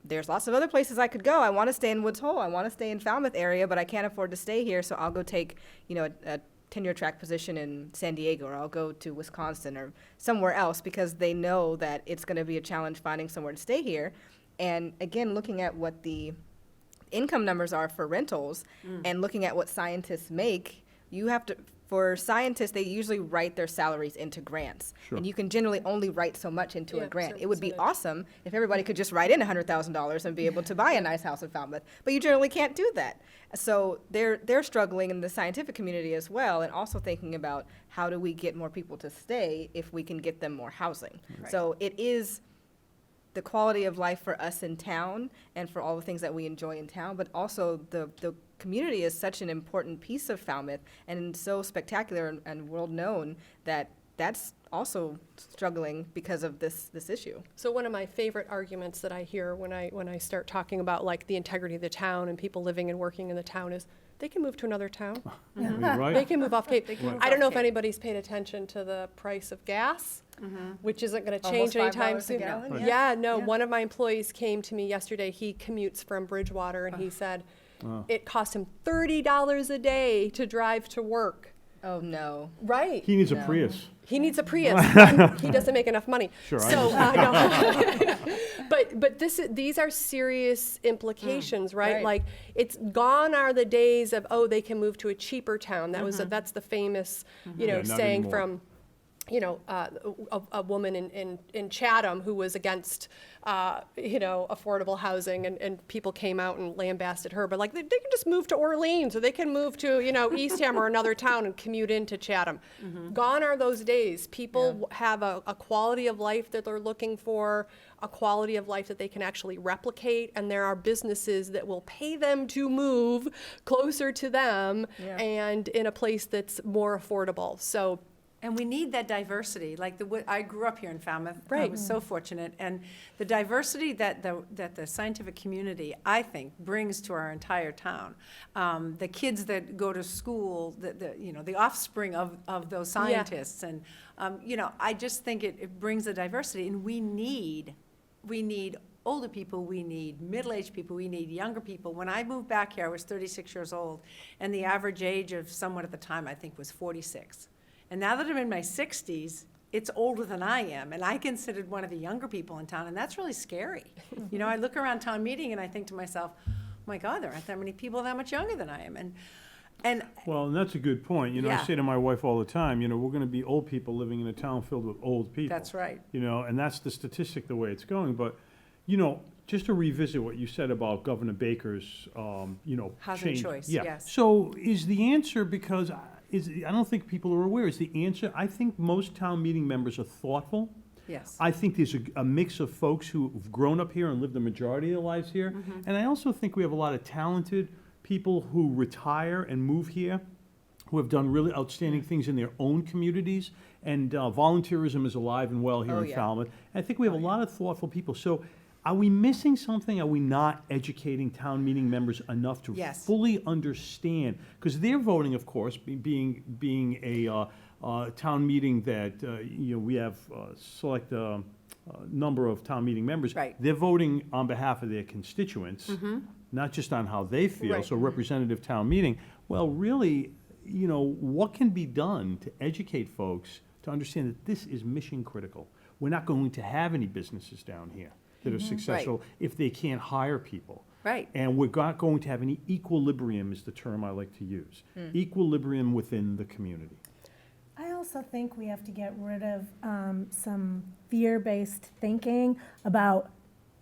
There's lots of other places I could go. I want to stay in Woods Hole, I want to stay in Falmouth area, but I can't afford to stay here, so I'll go take, a tenure track position in San Diego, or I'll go to Wisconsin or somewhere else, because they know that it's going to be a challenge finding somewhere to stay here. And again, looking at what the income numbers are for rentals and looking at what scientists make, you have to, for scientists, they usually write their salaries into grants. Sure. And you can generally only write so much into Yeah, a grant. certain It would be percentage. awesome if everybody could just write in $100,000 and be able to buy a nice house in Falmouth, but you generally can't do that. So they're struggling in the scientific community as well, and also thinking about how do we get more people to stay if we can get them more housing. Right. So it is the quality of life for us in town and for all the things that we enjoy in town, but also the community is such an important piece of Falmouth and so spectacular and world known that that's also struggling because of this issue. So one of my favorite arguments that I hear when I start talking about like the integrity of the town and people living and working in the town is they can move to another town. Right? They can move off Cape. move I don't know off if Cape. anybody's paid attention to the price of gas, which isn't going to Almost change anytime $5 a soon. gallon, Right. Yeah, no. One of my employees came to me yesterday. He commutes from Bridgewater, and he said it cost him $30 a day to drive to work. Oh, no. Right. He needs a Prius. He needs a Prius. And he doesn't make enough money. Sure, I So, no. but these are serious implications, right? right. Like, it's gone are the days of, oh, they can move to a cheaper town. That's the famous, Yeah, not saying anymore. from, a woman in Chatham who was against, affordable housing, and people came out and lambasted her. But like, they can just move to Orleans, or they can move to, Eastham or another town and commute into Chatham. Gone are those days. People have a quality of life that they're looking for, a quality of life that they can actually replicate, and there are businesses that will pay them to move closer to them and in a place that's more affordable. So. And we need that diversity. Like I grew up here in Falmouth. I Right. was so fortunate, and the diversity that the scientific community, I think, brings to our entire town. The kids that go to school, the offspring of those scientists, and I just think it brings the diversity. And we need older people, we need middle-aged people, we need younger people. When I moved back here, I was 36 years old, and the average age of someone at the time, I think, was 46. And now that I'm in my 60s, it's older than I am, and I considered one of the younger people in town, and that's really scary. I look around town meeting and I think to myself, oh my God, there aren't that many people that much younger than I am. And Well, and that's a good point. I Yeah. say to my wife all the time, we're going to be old people living in a town filled with old people. That's right. And that's the statistic, the way it's going. But, just to revisit what you said about Governor Baker's, Housing change. choice, Yeah. yes. So is the answer, because I don't think people are aware, is the answer, I think most town meeting members are thoughtful. yes. I think there's a mix of folks who've grown up here and lived the majority of their lives here. Mm-hmm. And I also think we have a lot of talented people who retire and move here, who have done really outstanding things in their own communities. And volunteerism is alive and well here Oh, in yeah. Falmouth. And I think we have a lot of thoughtful people. So are we missing something? Are we not educating town meeting members enough to Yes. fully understand? Because they're voting, of course, being a town meeting that, we have select number of town meeting members. Right. They're voting on behalf of their constituents, not just on how they feel. Right. So representative town meeting. Well, really, what can be done to educate folks to understand that this is mission critical? We're not going to have any businesses down here that are successful if they can't hire people. Right. And we're not going to have any equilibrium, is the term I like to use. Equilibrium within the community. I also think we have to get rid of some fear-based thinking about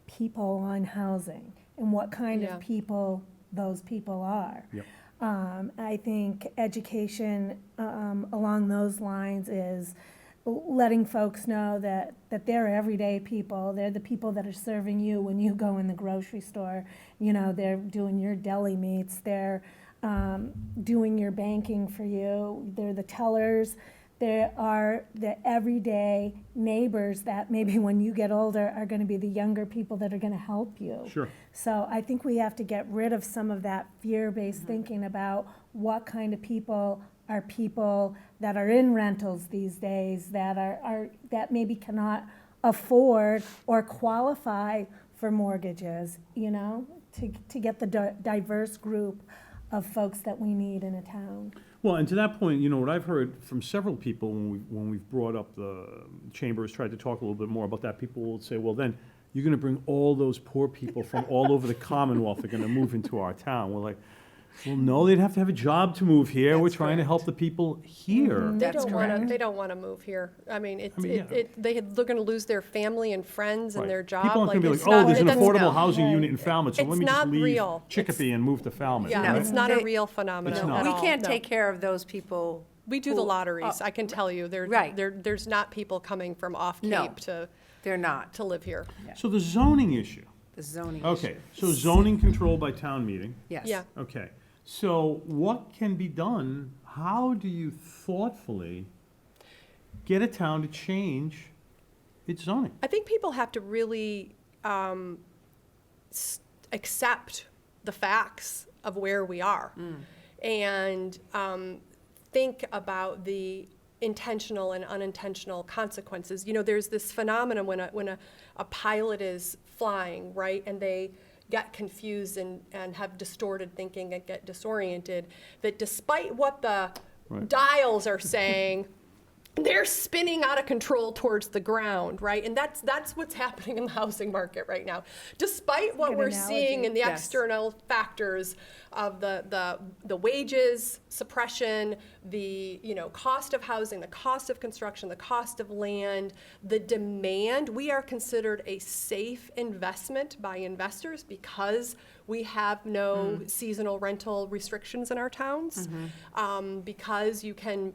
people on housing and what kind Yeah. of people those people are. Yep. I think education along those lines is letting folks know that they're everyday people. They're the people that are serving you when you go in the grocery store. They're doing your deli meats. They're doing your banking for you. They're the tellers. There are the everyday neighbors that maybe when you get older are going to be the younger people that are going to help you. Sure. So I think we have to get rid of some of that fear-based thinking about what kind of people are people that are in rentals these days that that maybe cannot afford or qualify for mortgages, to get the diverse group of folks that we need in a town. Well, and to that point, what I've heard from several people when we've brought up the chamber has tried to talk a little bit more about that, people will say, well, then you're going to bring all those poor people from all over the Commonwealth that are going to move into our town. We're like, well, no, they'd have to have a job to move here. We're That's trying to help the people here. That's correct. They don't want to move here. I mean, yeah. they're going to lose their family and friends and Right. their job. People aren't going to be it's like, oh, not- there's an that's- affordable housing Right. unit in Falmouth, so let It's me just not leave real. Chicopee and move to Falmouth. Yeah, right? it's not a They- real phenomenon It's not. at We all. can't No. take care of those people. We do the who- lotteries. I can tell you, Right. there's not people coming from off No. Cape They're not. to live here. So the zoning issue. The zoning Okay, issue. so zoning controlled by town meeting. Yes. Yeah. Okay, So what can be done? How do you thoughtfully get a town to change its zoning? I think people have to really accept the facts of where we are and think about the intentional and unintentional consequences. You know, there's this phenomenon when a pilot is flying, right, and they get confused and have distorted thinking and get disoriented, that despite what the dials are saying, they're spinning out of control towards the ground, right? And that's what's happening in the housing market right now. Despite what Good we're analogy. seeing in the Yes. external factors of the wages suppression, the cost of housing, the cost of construction, the cost of land, the demand, we are considered a safe investment by investors because we have no seasonal rental restrictions in our towns, because you can,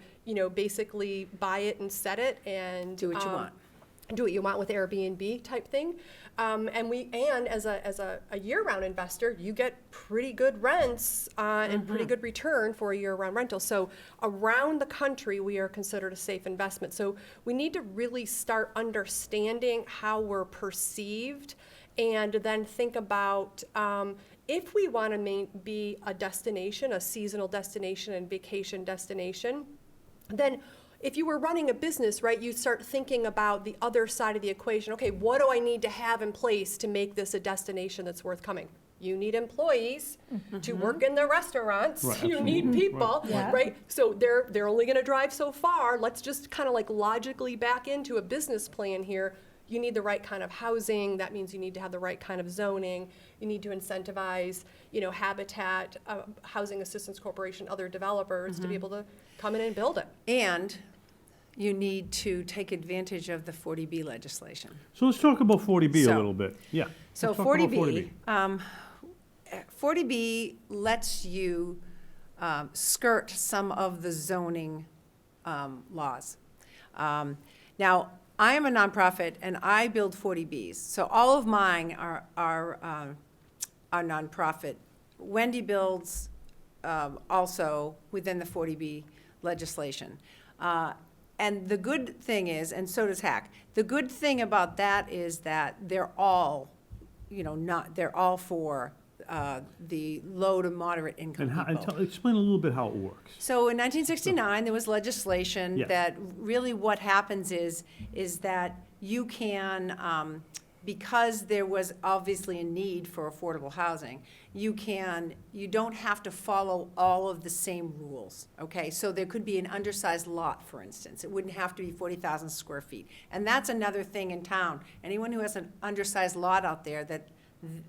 basically buy it and set it and Do what you want. Do what you want with Airbnb type thing, and as a year-round investor, you get pretty good rents and pretty good return for a year-round rental. So around the country, we are considered a safe investment. So we need to really start understanding how we're perceived, and then think about if we want to be a destination, a seasonal destination and vacation destination, then if you were running a business, right, you start thinking about the other side of the equation. Okay, what do I need to have in place to make this a destination that's worth coming? You need employees to work in the restaurants. Right, You need people, Yeah. right? So they're only going to drive so far. Let's just kind of like logically back into a business plan here. You need the right kind of housing. That means you need to have the right kind of zoning. You need to incentivize, Habitat, Housing Assistance Corporation, other developers to be able to come in and build it. And you need to take advantage of the 40B legislation. So let's talk about 40B a So- little bit. Yeah. So let's talk about 40B, 40B lets you skirt some of the zoning laws. Now, I am a nonprofit and I build 40Bs. So all of mine are nonprofit. Wendy builds also within the 40B legislation. And the good thing is, and so does HAC, the good thing about that is that they're all, they're all for the low to moderate income And how, people. explain a little bit how it works. So in 1969, there was legislation Yes. that really what happens is that you can, because there was obviously a need for affordable housing, you don't have to follow all of the same rules, okay? So there could be an undersized lot, for instance. It wouldn't have to be 40,000 square feet. And that's another thing in town. Anyone who has an undersized lot out there that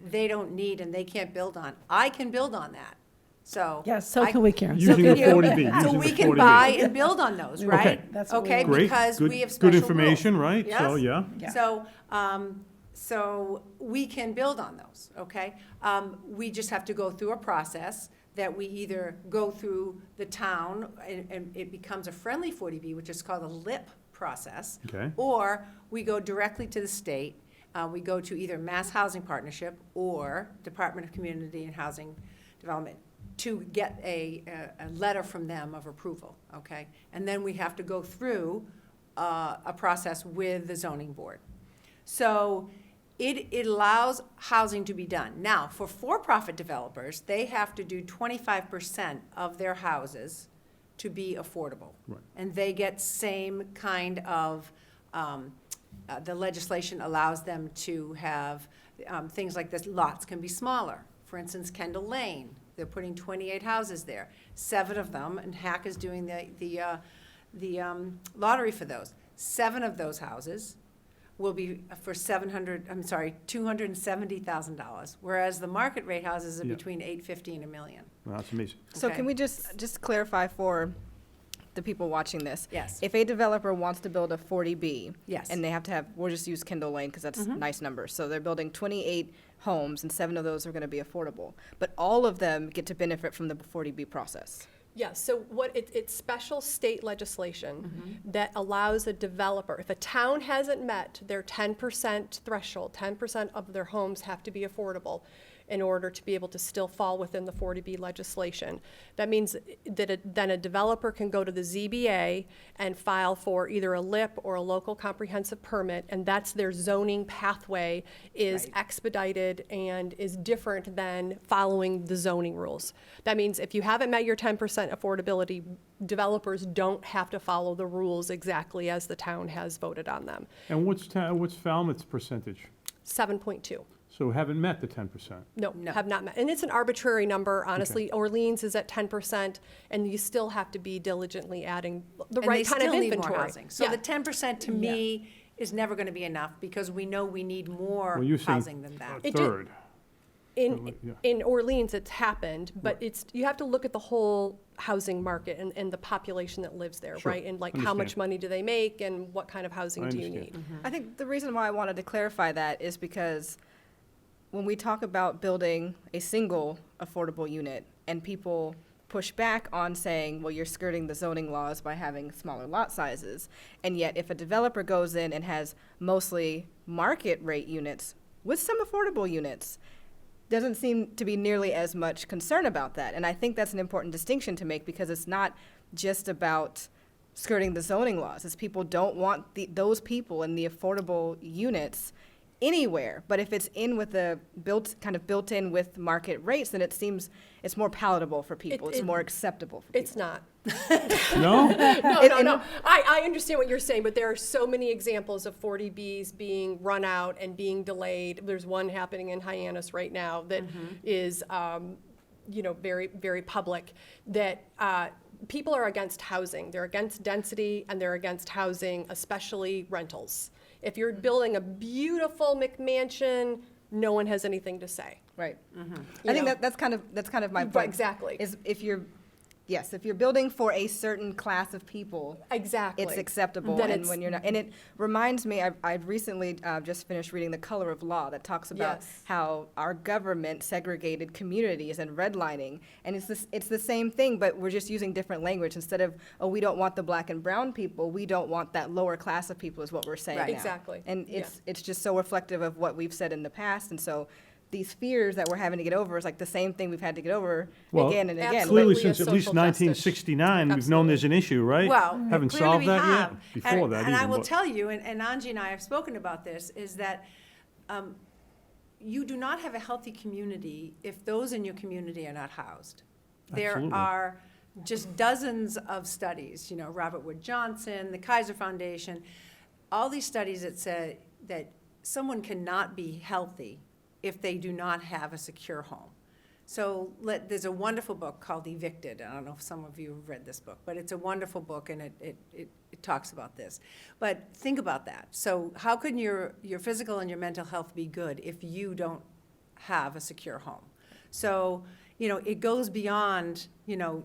they don't need and they can't build on, I can build on that. So. Yes, so I- can we, Karen. Using can the you. 40B. So using we the can 40B. buy and build on those, right? That's what we Okay, want. Great, because good- we have special Good rules. information, right? So, Yes? yeah. Yeah. So we can build on those, okay? We just have to go through a process that we either go through the town and it becomes a friendly 40B, which is called a LIP process. Okay. Or we go directly to the state. We go to either Mass Housing Partnership or Department of Community and Housing Development to get a letter from them of approval, okay? And then we have to go through a process with the zoning board. So it allows housing to be done. Now, for for-profit developers, they have to do 25% of their houses to be affordable. Right. And they get same kind of, the legislation allows them to have things like this, lots can be smaller. For instance, Kendall Lane, they're putting 28 houses there. 7 of them, and HAC is doing the lottery for those. 7 of those houses will be for $270,000, whereas the market rate houses are Yeah. between $850,000 and $1 million. Well, that's amazing. So Okay. can we just clarify for the people watching this? Yes. If a developer wants to build a 40B. Yes. And they have to have, we'll just use Kendall Lane because that's nice numbers. So they're building 28 homes and 7 of those are going to be affordable. But all of them get to benefit from the 40B process. Yeah, so it's special state legislation that allows a developer, if a town hasn't met their 10% threshold, 10% of their homes have to be affordable, in order to be able to still fall within the 40B legislation. That means that then a developer can go to the ZBA and file for either a LIP or a local comprehensive permit, and that's their zoning pathway is expedited and is different than following the zoning rules. That means if you haven't met your 10% affordability, developers don't have to follow the rules exactly as the town has voted on them. And what's Falmouth's percentage? 7.2. So haven't met the 10%. No, have not met. And it's an arbitrary number, honestly. Orleans is at 10%, and you still have to be diligently adding the right kind of And they still need inventory. more housing. So Yeah. the 10% to me is never going to be enough, because we know we need more Well, you're saying housing than that. a It did- third. Yeah. In Orleans, it's happened, but you have to look at the whole housing market and the population that lives there, Sure. right? And like, how much Understand. money do they make, and what kind of housing I do you understand. need? I think the reason why I wanted to clarify that is because when we talk about building a single affordable unit and people push back on saying, well, you're skirting the zoning laws by having smaller lot sizes, and yet if a developer goes in and has mostly market rate units with some affordable units, doesn't seem to be nearly as much concern about that. And I think that's an important distinction to make, because it's not just about skirting the zoning laws. It's people don't want those people in the affordable units anywhere. But if it's in with the built in with market rates, then it seems it's more palatable for people. It's more acceptable for people. It's not. No? No. I understand what you're saying, but there are so many examples of 40Bs being run out and being delayed. There's one happening in Hyannis right now that is, very, very public, that people are against housing. They're against density, and they're against housing, especially rentals. If you're building a beautiful McMansion, no one has anything to say. Right. You I think know? that's kind of my Right, point. exactly. Is if you're building for a certain class of people, Exactly. it's acceptable. Then And it's- when you're not, and it reminds me, I've recently just finished reading The Color of Law that talks about Yes. how our government segregated communities and redlining, and it's the same thing, but we're just using different language. Instead of, oh, we don't want the black and brown people, we don't want that lower class of people, is what we're saying Right. now. Exactly. And Yeah. it's just so reflective of what we've said in the past, and so these fears that we're having to get over is like the same thing we've had to get over Well, again and again. absolutely. Clearly, a since at least social justice. 1969, we've known there's an issue, right? Well, Haven't clearly solved we that have. yet, before that And I even, will but- tell you, and Angie and I have spoken about this, is that you do not have a healthy community if those in your community are not housed. There Absolutely. are just dozens of studies, Robert Wood Johnson, the Kaiser Foundation, all these studies that say that someone cannot be healthy if they do not have a secure home. So there's a wonderful book called Evicted. I don't know if some of you have read this book, but it's a wonderful book, and it talks about this. But think about that. So how can your physical and your mental health be good if you don't have a secure home? So, it goes beyond,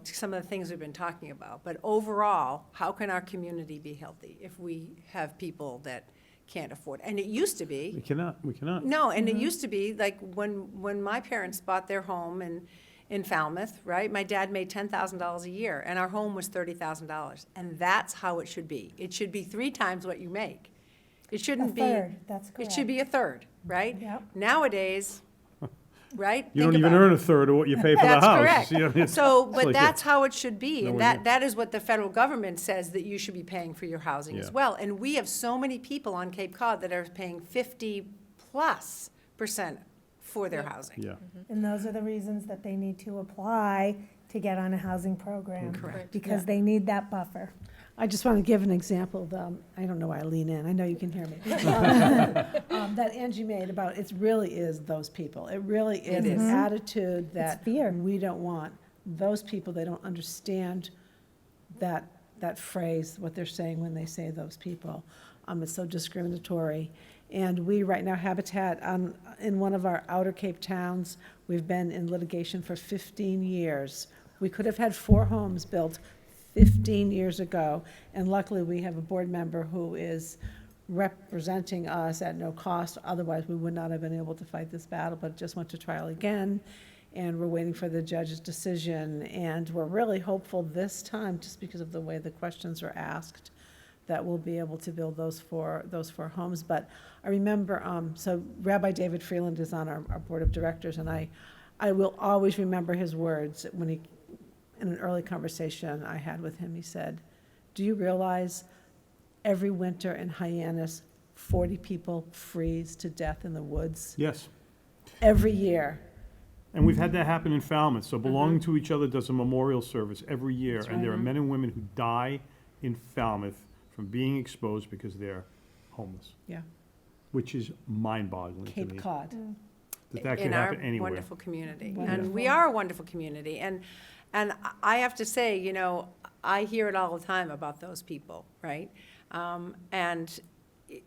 some of the things we've been talking about. But overall, how can our community be healthy if we have people that can't afford? And it used to be. We cannot. No, and it used to be, like, when my parents bought their home in Falmouth, right? My dad made $10,000 a year, and our home was $30,000. And that's how it should be. It should be 3 times what you make. It shouldn't be. third, that's It should be a third, right? Yep. Nowadays, right? You don't Think even about it. earn a third of what you pay for the That's house. correct. It's But like that's it. how it should be, and No idea. that is what the federal government says that you should be paying for your housing as Yeah. well. And we have so many people on Cape Cod that are paying 50+% for their housing. Yeah. And those are the reasons that they need to apply to get on a housing program. Correct. Because they need that buffer. I just want to give an example of, I don't know why I lean in, I know you can hear me. That Angie made about, it really is those people. It really is It an is. attitude that fear. we don't want. Those people, they don't understand that phrase, what they're saying when they say those people. It's so discriminatory. And we, right now, Habitat, in one of our outer Cape towns, we've been in litigation for 15 years. We could have had 4 homes built 15 years ago, and luckily, we have a board member who is representing us at no cost. Otherwise, we would not have been able to fight this battle, but it just went to trial again, and we're waiting for the judge's decision. And we're really hopeful this time, just because of the way the questions are asked, that we'll be able to build those four homes. But I remember, so Rabbi David Freeland is on our board of directors, and I will always remember his words when he, in an early conversation I had with him, he said, "Do you realize every winter in Hyannis, 40 people freeze to death in the woods Yes. every year?" And we've had that happen in Falmouth. So Belonging Mm-hmm. to Each Other does a memorial service every year. And there are men and women who die in Falmouth from being exposed because they're homeless, Yeah, which is mind-boggling to me. Cape Cod. That can in our happen anywhere. wonderful community. Wonderful. And we are a wonderful community. And I have to say, I hear it all the time about those people, right? And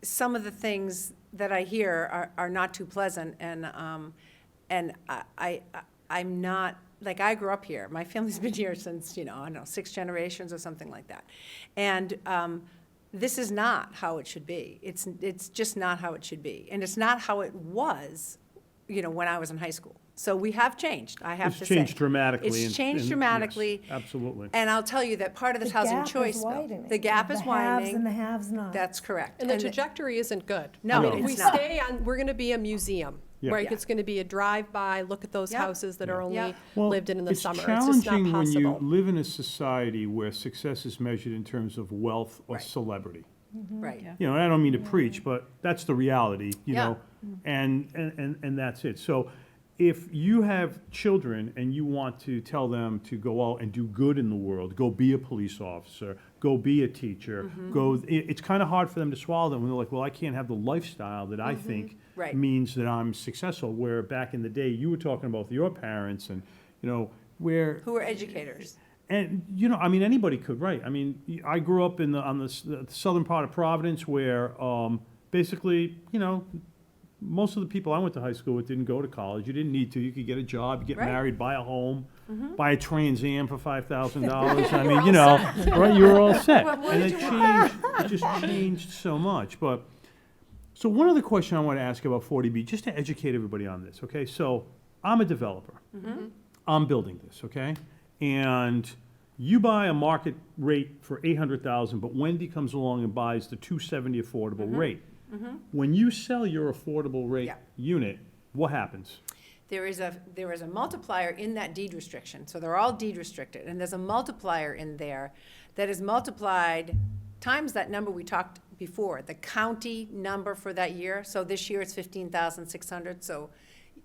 some of the things that I hear are not too pleasant, and I'm not, like, I grew up here. My family's been here since, I don't know, 6 generations or something like that. And this is not how it should be. It's just not how it should be. And it's not how it was, when I was in high school. So we have changed, I have to say. It's changed dramatically. It's and- changed and- dramatically. yes, absolutely. And I'll tell you that part of this The housing gap choice is bill. widening. The gap is The haves widening. and the haves not. That's correct. And the trajectory isn't good. No, I mean, if it's we not. stay on, we're going to be a museum, Yeah. right? Yeah. It's going to be a drive-by, look at those Yep. houses that are only Yep. Well, lived in the it's summer. It's just not challenging when you possible. live in a society where success is measured in terms of wealth or Right. celebrity. Right. And I don't mean to preach, but that's the reality, Yeah. and that's it. So if you have children and you want to tell them to go out and do good in the world, go be a police officer, go be a teacher, it's kind of hard for them to swallow that when they're like, well, I can't have the lifestyle that I think Right. means that I'm successful. Where back in the day, you were talking about your parents and, where Who are educators? and, anybody could, right? I mean, I grew up on the southern part of Providence where, basically, most of the people I went to high school with didn't go to college. You didn't need to. You could get a job, you get Right. married, buy a home, buy a Trans Am for $5,000. I mean, right, you were all set. What And did it you changed, it just changed so much. But, so one other question I want to ask about 40B, just to educate everybody on this, okay? So I'm a developer. I'm building this, okay? And you buy a market rate for $800,000, but Wendy comes along and buys the $270 affordable rate. When you sell your affordable rate Yeah. unit, what happens? There is a multiplier in that deed restriction, so they're all deed restricted, and there's a multiplier in there that is multiplied times that number we talked before, the county number for that year. So this year it's 15,600, so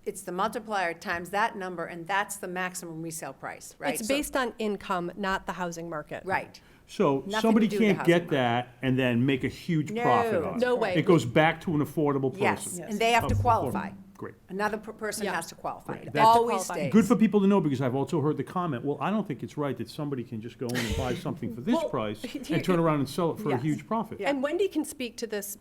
it's the multiplier times that number, and that's the maximum resale price, right? It's So- based on income, not the housing market. Right. So Nothing to somebody do with the can't housing get market. that and then make a huge profit on it. No way. It goes back to an affordable person. Yes, and they have to qualify. Great. Another person Yeah. has to qualify. It That's- always qualify. stays. Good for people to know, because I've also heard the comment, well, I don't think it's right that somebody can just go in and buy something for this Well, price here- and turn around and sell it for a Yes. huge profit. Yeah. And Wendy can speak to this,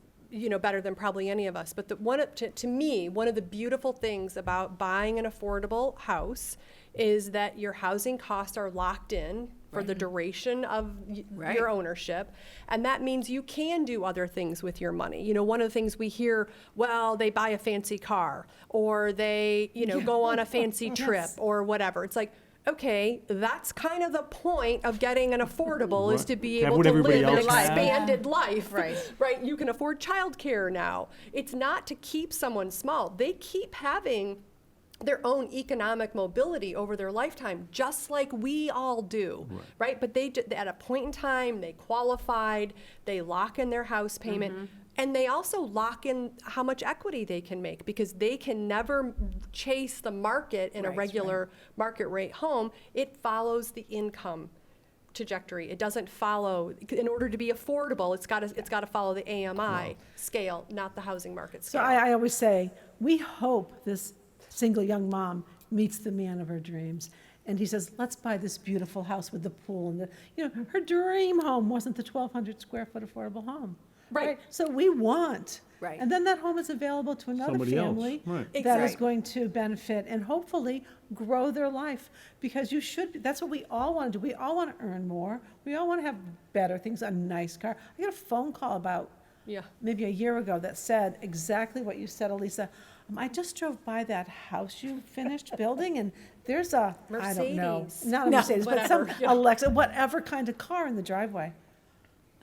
better than probably any of us. But to me, one of the beautiful things about buying an affordable house is that your housing costs are locked in for the duration of Right. your ownership. And that means you can do other things with your money. One of the things we hear, well, they buy a fancy car, or they, go on a fancy trip, or whatever. It's like, okay, that's kind of the point of getting an affordable, is to be Have able what to everybody live an else has. expanded life. Right. Right, you can afford childcare now. It's not to keep someone small. They keep having their own economic mobility over their lifetime, just like we all do, right? But at a point in time, they qualified, they lock in their house payment, and they also lock in how much equity they can make, because they can never chase the market in a Right, regular market rate home. It follows the income trajectory. It doesn't follow, in order to be affordable, it's got to follow the AMI scale, not the housing market So scale. I always say, we hope this single young mom meets the man of her dreams. And he says, let's buy this beautiful house with the pool. And her dream home wasn't the 1,200 square foot affordable home. Right. So we want. Right. And then that home is available to another Somebody else, family right. that is Exactly. going to benefit and hopefully grow their life. Because that's what we all want to do. We all want to earn more. We all want to have better things, a nice car. I got a phone call about Yeah. maybe a year ago that said exactly what you said, Elisa. I just drove by that house you finished building, and there's a, I don't know, Mercedes. not a No, Mercedes, but some whatever, yeah. Alexa, whatever kind of car in the driveway.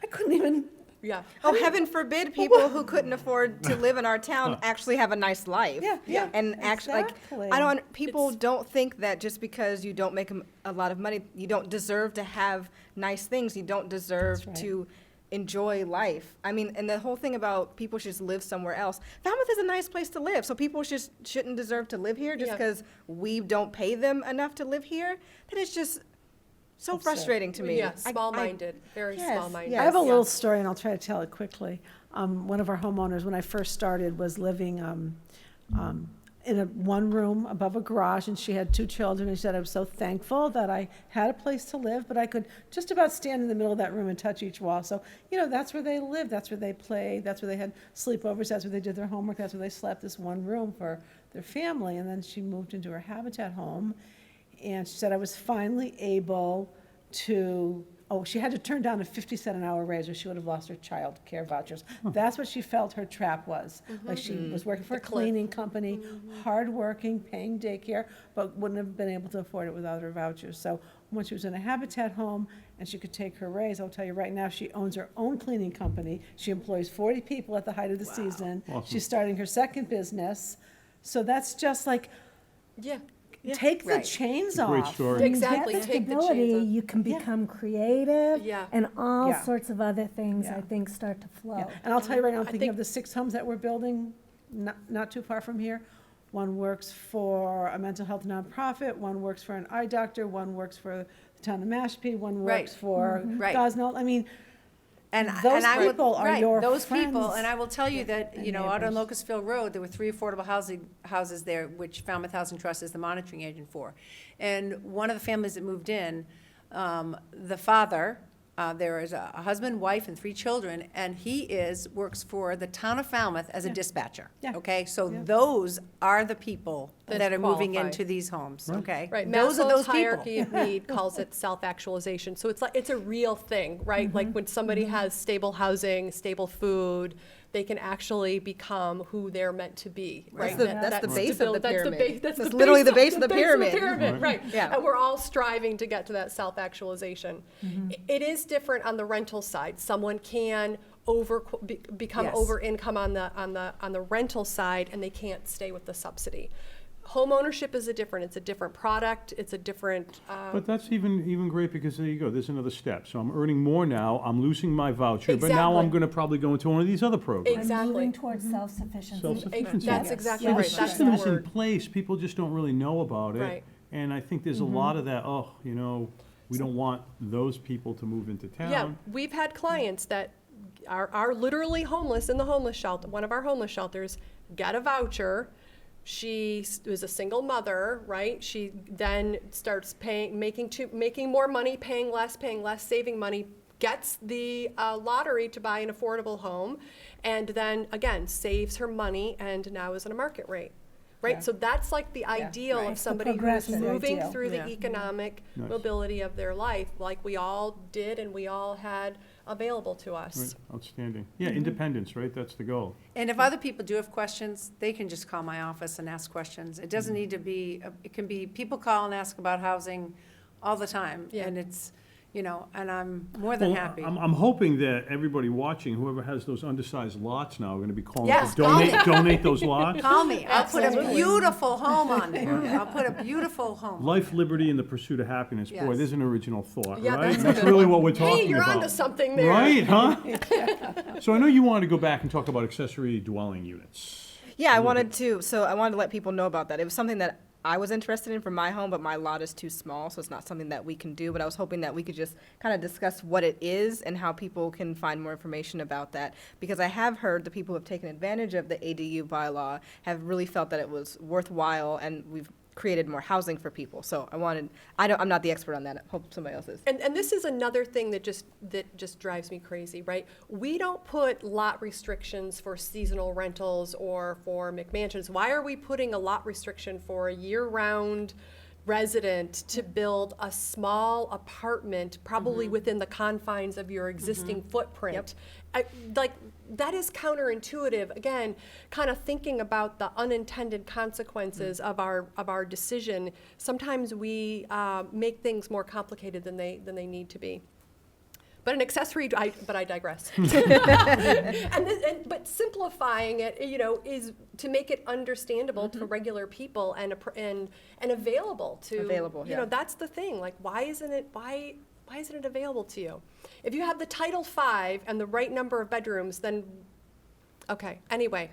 I couldn't even Yeah. Oh, heaven forbid people who couldn't afford to live in our town actually have a nice life. Yeah, And actually, exactly. people don't think that just because you don't make a lot of money, you don't deserve to have nice things. You don't deserve That's right. to enjoy life. I mean, and the whole thing about people should just live somewhere else. Falmouth is a nice place to live, so people shouldn't deserve to live here just Yeah. because we don't pay them enough to live here. That is just so Absurd. frustrating to me. Yeah, small-minded, very yes, small-minded. yes. I have a Yeah. little story, and I'll try to tell it quickly. One of our homeowners, when I first started, was living in a one room above a garage, and she had 2 children, and she said, I was so thankful that I had a place to live, but I could just about stand in the middle of that room and touch each wall. So, that's where they lived, that's where they played, that's where they had sleepovers, that's where they did their homework, that's where they slept, this one room for their family. And then she moved into her Habitat home, and she said, I was finally able to, she had to turn down a 50-cent an hour raise or she would have lost her child care vouchers. That's what she felt her trap was. Like she was working for a cleaning company, hardworking, paying daycare, but wouldn't have been able to afford it without her vouchers. So when she was in a Habitat home and she could take her raise, I'll tell you right now, she owns her own cleaning company. She employs 40 people at the height of the season. Awesome. She's starting her second business. So that's just like, Yeah. take the Right. chains It's a great off. story. When you Exactly, get the take the chains stability, off. you can become creative, Yeah. and all Yeah. sorts of other things, Yeah. I think, start to flow. Yeah, and I'll tell you right now, I'm I thinking think- of the 6 homes that we're building, not too far from here. One works for a mental health nonprofit, one works for an eye doctor, one works for the town of Mashpee, one Right. works for Right. Gosnell. I mean, And Those I would- people are right, your those people, friends and I will tell you that, and out on neighbors. Locustville Road, there were 3 affordable houses there, which Falmouth Housing Trust is the monitoring agent for. And one of the families that moved in, the father, there is a husband, wife, and 3 children, and he works for the town of Falmouth as a dispatcher. Yeah. Okay, so Yeah. those are the people That that are moving qualify. into these homes, Right. okay? Right, Those are Maslow's those people. hierarchy of need calls it self-actualization. So it's a real thing, right? Like when somebody has stable housing, stable food, they can actually become who they're meant to be, right? That's the base of the pyramid. That's That's the literally the base base of the pyramid. right? Yeah. And we're all striving to get to that self-actualization. It is different on the rental side. Someone can become Yes. over income on the rental side, and they can't stay with the subsidy. Home ownership is it's a different product, it's a different, But that's even great because there you go, there's another step. So I'm earning more now, I'm losing my voucher, but now I'm Exactly. gonna probably go into one of these other programs. Exactly. Moving towards self-sufficiency. Self-sufficiency. That's Yes. exactly So the right. That's system the is in word. place, people just don't really know about it. Right. And I think there's a lot of that, we don't want those people to move into town. Yeah, we've had clients that are literally homeless in the homeless shelter, one of our homeless shelters, got a voucher. She was a single mother, right? She then starts making more money, paying less, saving money, gets the lottery to buy an affordable home, and then again saves her money and now is in a market rate. Right, Yeah. so that's like the ideal right. of It's the somebody who's progressive moving ideal. through the Yeah. economic Nice. mobility of their life, like we all did and we all had available to us. Right, outstanding. Yeah, independence, right, that's the goal. And if other people do have questions, they can just call my office and ask questions. It doesn't need to be, it can be, people call and ask about housing all the time. Yeah. And it's, and I'm more than Well, happy. I'm hoping that everybody watching, whoever has those undersized lots now, are gonna be calling Yes, to call me. donate those lots. Call me. I'll put a Absolutely. beautiful home on there. I'll put a beautiful home. Life, liberty, and the pursuit of happiness. Boy, Yes. there's an original thought, Yeah, right? that's a That's good really one. what we're talking about. Hey, you're onto something there. Right, huh? So I know you wanted to go back and talk about accessory dwelling units. Yeah, I wanted to let people know about that. It was something that I was interested in for my home, but my lot is too small, so it's not something that we can do. But I was hoping that we could just kind of discuss what it is and how people can find more information about that. Because I have heard the people who have taken advantage of the ADU bylaw have really felt that it was worthwhile, and we've created more housing for people. So I'm not the expert on that. I hope somebody else is. And this is another thing that just drives me crazy, right? We don't put lot restrictions for seasonal rentals or for McMansions. Why are we putting a lot restriction for a year-round resident to build a small apartment, probably within the confines of your existing footprint? That is counterintuitive. Again, kind of thinking about the unintended consequences of our decision. Sometimes we make things more complicated than they need to be. But an accessory, but I digress. But simplifying it, is to make it understandable to regular people and available to. Available, yeah. That's the thing. Like, why isn't it available to you? If you have the Title V and the right number of bedrooms, then, okay. Anyway,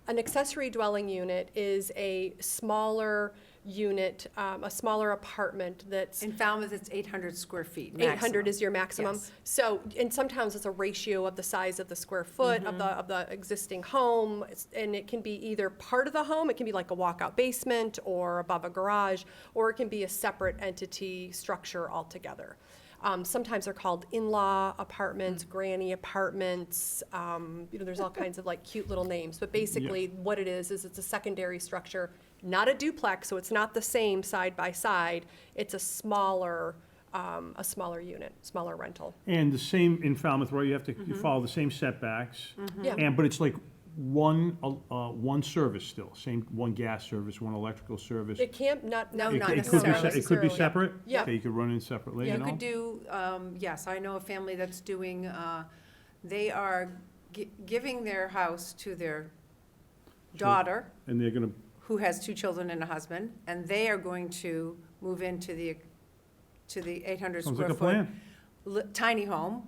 an accessory dwelling unit is a smaller unit, a smaller apartment that's. In Falmouth, it's 800 square feet 800 maximum. is your maximum. Yes. So, and sometimes it's a ratio of the size of the square foot of the existing home, and it can be either part of the home, it can be like a walkout basement or above a garage, or it can be a separate entity structure altogether. Sometimes they're called in-law apartments, granny apartments, there's all kinds of like cute little names, but basically what it is it's a secondary structure, not a duplex, so it's not the same side by side, it's a smaller unit, smaller rental. And the same in Falmouth, right, you have to you follow the same setbacks. Yeah. But it's like one service still, one gas service, one electrical service. It can't, not No, It- not it could be necessarily. It could be necessarily. separate? Yeah. Okay, you could run in separately, You could do, yes, I know a family that's doing, they are giving their house to their daughter, And they're gonna, who has 2 children and a husband, and they are going to move into the 800 sounds square like a foot plan. tiny home.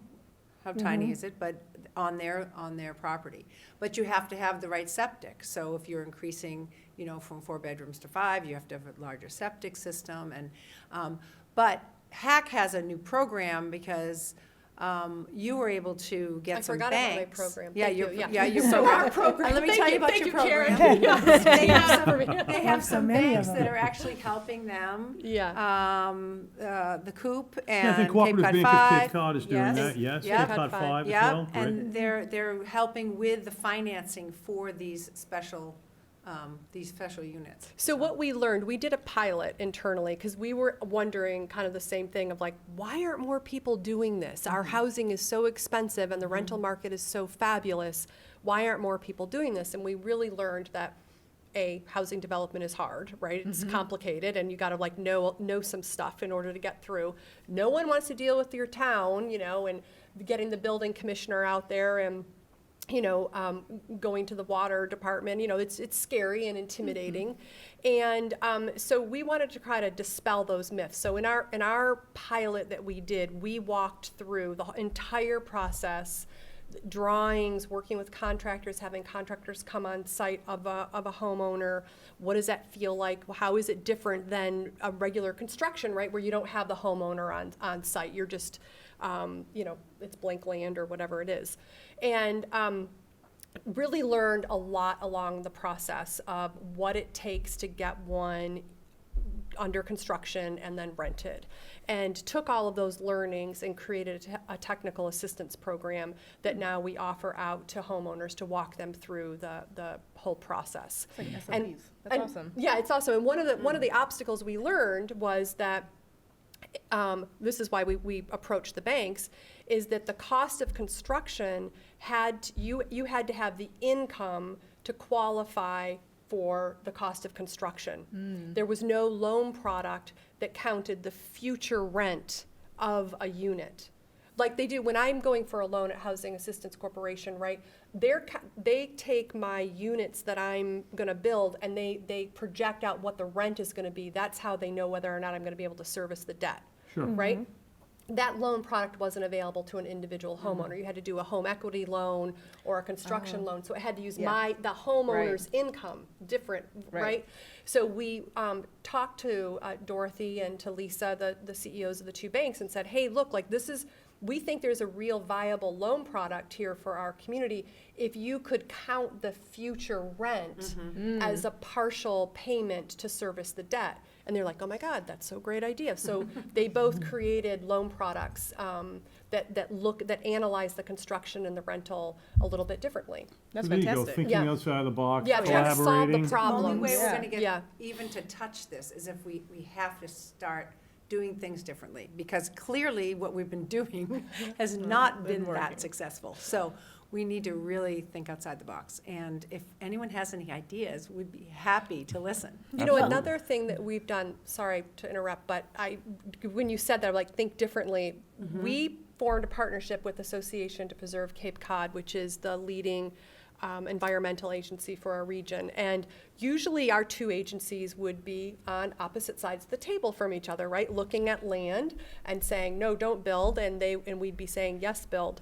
How tiny is it? But on their property. But you have to have the right septic. So if you're increasing, from 4 bedrooms to 5, you have to have a larger septic system. And but HAC has a new program because you were able to get I some forgot about my banks. program. Yeah, Thank your you. your So program. our program. Let me Thank tell you you, about thank your you, Karen. program. They have So some many of banks them. that are actually helping them. Yeah. The Coop Yeah, I and think Cape Cooperative Cod Bank of 5. Cape Cod is doing that, yes. Yep. Cape Cod 5 as Yep, well, great. and they're helping with the financing for these special units. So what we learned, we did a pilot internally because we were wondering kind of the same thing of like, why aren't more people doing this? Our housing is so expensive and the rental market is so fabulous. Why aren't more people doing this? And we really learned that housing development is hard, right? It's complicated and you got to like know some stuff in order to get through. No one wants to deal with your town, and getting the building commissioner out there and going to the water department, it's scary and intimidating. And so we wanted to try to dispel those myths. So in our pilot that we did, we walked through the entire process, drawings, working with contractors, having contractors come on site of a homeowner. What does that feel like? How is it different than a regular construction, right, where you don't have the homeowner on site? You're just, it's blank land or whatever it is. And really learned a lot along the process of what it takes to get one under construction and then rented, and took all of those learnings and created a technical assistance program that now we offer out to homeowners to walk them through the whole process. It's like SOPs. And- That's and- awesome. Yeah, it's awesome. And one of the obstacles we learned was that this is why we approached the banks, is that the cost of construction you had to have the income to qualify for the cost of construction. There was no loan product that counted the future rent of a unit. Like they do when I'm going for a loan at Housing Assistance Corporation, right? They take my units that I'm gonna build and they project out what the rent is gonna be. That's how they know whether or not I'm gonna be able to service the debt. Sure. Right? That loan product wasn't available to an individual homeowner. You had to do a home equity loan or a construction loan, so it had to use Yeah. the homeowner's income, different, Right. right? So we talked to Dorothy and to Lisa, the CEOs of the 2 banks, and said, hey, look, like we think there's a real viable loan product here for our community. If you could count the future rent as a partial payment to service the debt. And they're like, oh my God, that's so great idea. So they both created loan products that analyze the construction and the rental a little bit differently. That's So there you go, fantastic. thinking Yeah. outside the box, Yeah, trying to solve the collaborating. problems. The only way we're Yeah. gonna get Yeah. even to touch this is if we have to start doing things differently, because clearly what we've been doing has not been working. that successful. So we need to really think outside the box. And if anyone has any ideas, we'd be happy to listen. You know, another thing that we've done, sorry to interrupt, but when you said that, like, think differently, we formed a partnership with Association to Preserve Cape Cod, which is the leading environmental agency for our region. And usually our two agencies would be on opposite sides of the table from each other, right? Looking at land and saying, no, don't build, and we'd be saying, yes, build.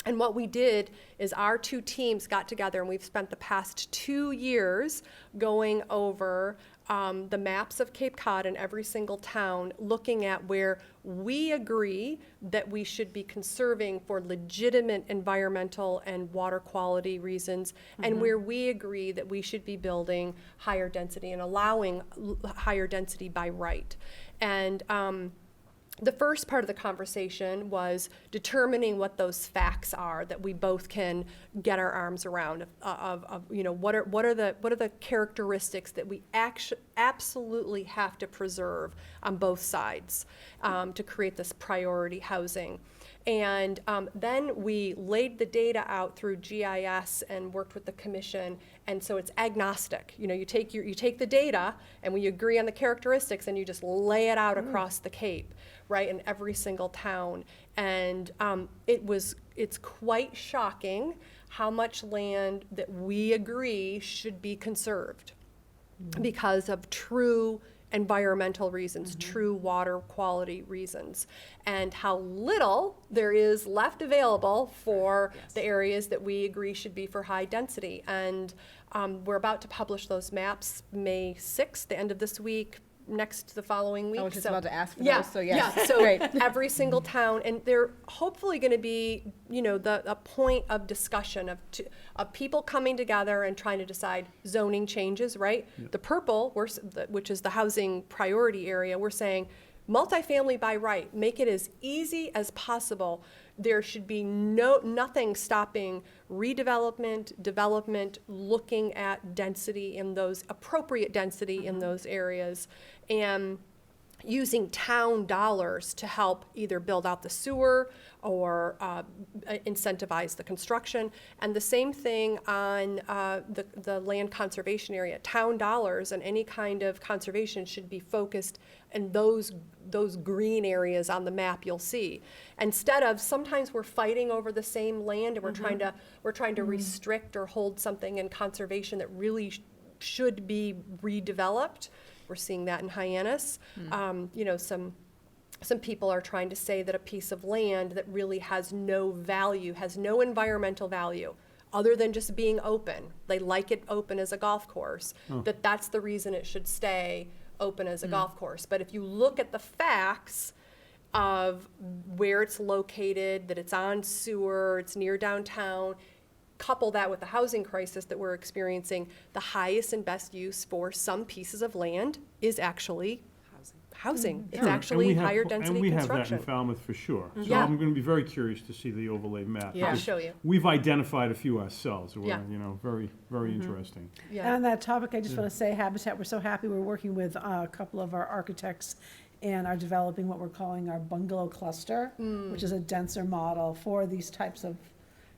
And what we did is our two teams got together, and we've spent the past 2 years going over the maps of Cape Cod in every single town, looking at where we agree that we should be conserving for legitimate environmental and water quality reasons, and where we agree that we should be building higher density and allowing higher density by right. And the first part of the conversation was determining what those facts are that we both can get our arms around of you know, what are the characteristics that we absolutely have to preserve on both sides to create this priority housing. And then we laid the data out through GIS and worked with the commission, and so it's agnostic. You know, you take the data, and we agree on the characteristics, and you just lay it out across the Cape, right, in every single town. And it's quite shocking how much land that we agree should be conserved because of true environmental reasons, true water quality reasons, and how little there is left available for the areas that we agree should be for high density. And we're about to publish those maps May 6th, the end of this week, next the following week. I was just So- about to ask for yeah, those, so yes. yeah. So Great. every single town, and they're hopefully going to be, you know, a point of discussion of people coming together and trying to decide zoning changes, right? The purple, which is the housing priority area, we're saying multifamily by right, make it as easy as possible. There should be nothing stopping redevelopment, development, looking at density in those, appropriate density in those areas, and using town dollars to help either build out the sewer or incentivize the construction. And the same thing on the land conservation area. Town dollars and any kind of conservation should be focused in those green areas on the map you'll see. Instead of, sometimes we're fighting over the same land, and we're trying to restrict or hold something in conservation that really should be redeveloped. We're seeing that in Hyannis. You know, some people are trying to say that a piece of land that really has no value, has no environmental value, other than just being open. They like it open as a golf course, that's the reason it should stay open as a golf course. But if you look at the facts of where it's located, that it's on sewer, it's near downtown, couple that with the housing crisis that we're experiencing, the highest and best use for some pieces of land is actually housing. It's Sure, actually and we higher have, density and we have that construction. in Falmouth for sure. So Yeah. I'm going to be very curious to see the overlay map. Yeah. I'll because show you. We've identified a few ourselves. We're, Yeah. you know, very, very interesting. And on that topic, I just want to say Habitat, we're so happy, we're working with a couple of our architects and are developing what we're calling our bungalow cluster, which is a denser model for these types of,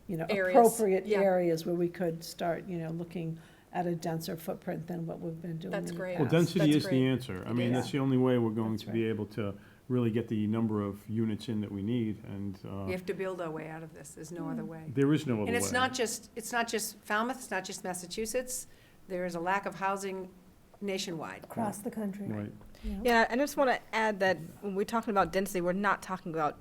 you know, Areas, appropriate yeah. areas where we could start, you know, looking at a denser footprint than what we've been doing in That's the great. Well, past. density That's is the great. answer. I mean, is. that's the only way we're going That's to be able to really get the number of units in that we need, and We have to build our way out of this. There's no other way. there is no other way. And it's not just Falmouth, it's not just Massachusetts. There is a lack of housing nationwide. across the country. Right. Yeah, I just want to add that when we're talking about density, we're not talking about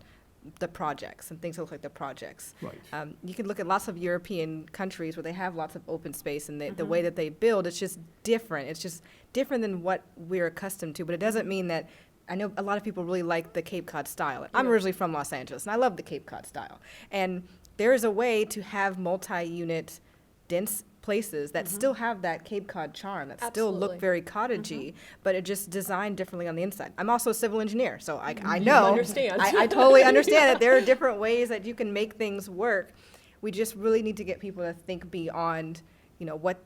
the projects and things that look like the projects. Right. You can look at lots of European countries where they have lots of open space, and the way that they build, it's just different. It's just different than what we're accustomed to, but it doesn't mean that, I know a lot of people really like the Cape Cod style. I'm originally from Los Angeles, and I love the Cape Cod style. And there is a way to have multi-unit, dense places that still have that Cape Cod charm, that still look Absolutely. very cottagey, but it just designed differently on the inside. I'm also a civil engineer, so I know. understand. I totally understand that there are different ways that you can make things work. We just really need to get people to think beyond, you know, what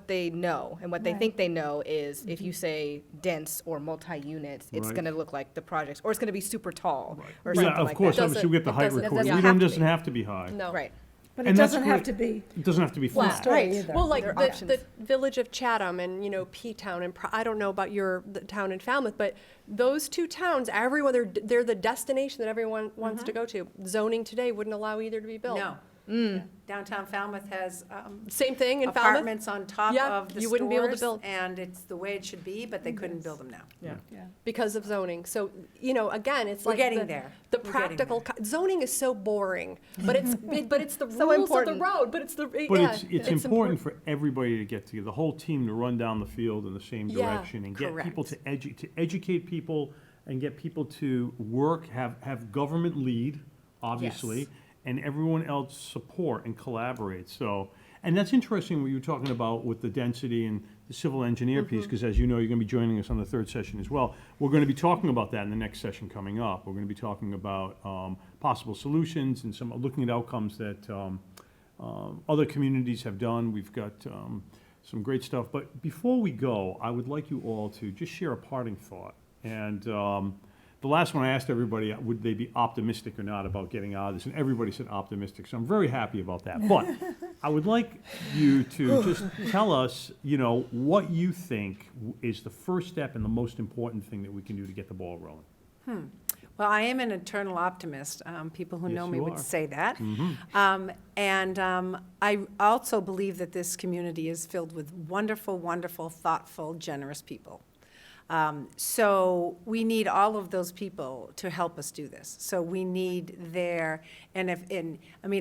they know. And what they Right. think they know is if you say dense or multi-unit, it's Right. going to look like the projects, or it's going to be super tall or Yeah, something of like course, that. obviously, we get the It height doesn't- requirement. doesn't We have don't, to doesn't be. have to be high. No. Right. But it And that's doesn't have great. to be It doesn't have to be full flat. story Right. either. Well, like There are the options. village of Chatham and, P-Town, and I don't know about the town in Falmouth, but those two towns, everyone, they're the destination that everyone wants to go to. Zoning today wouldn't allow either to be built. No. Downtown Falmouth has Same thing in Falmouth. apartments on top Yeah, of the you wouldn't be able to stores, build. and it's the way it should be, but they couldn't build them now. Yeah. Because of zoning. So, again, it's We're like getting the, there. the We're getting practical, zoning is so boring, but it's the So rules important. of the road, but it's the, But yeah. it's important for everybody to get together, the whole team to run down the field in the same Yeah, direction and get people to correct. educate people and get people to work, have government lead, obviously, Yes. and everyone else support and collaborate. So, and that's interesting what you were talking about with the density and the civil engineer piece, because as you know, you're gonna be joining us on the third session as well. We're gonna be talking about that in the next session coming up. We're gonna be talking about possible solutions and looking at outcomes that other communities have done. We've got some great stuff. But before we go, I would like you all to just share a parting thought. And the last one I asked everybody, would they be optimistic or not about getting out of this? And everybody said optimistic, so I'm very happy about that. But I would like you to just tell us, what you think is the first step and the most important thing that we can do to get the ball rolling. Well, I am an eternal optimist. People who Yes, know me you would are. say that. I also believe that this community is filled with wonderful, wonderful, thoughtful, generous people. So we need all of those people to help us do this. So we need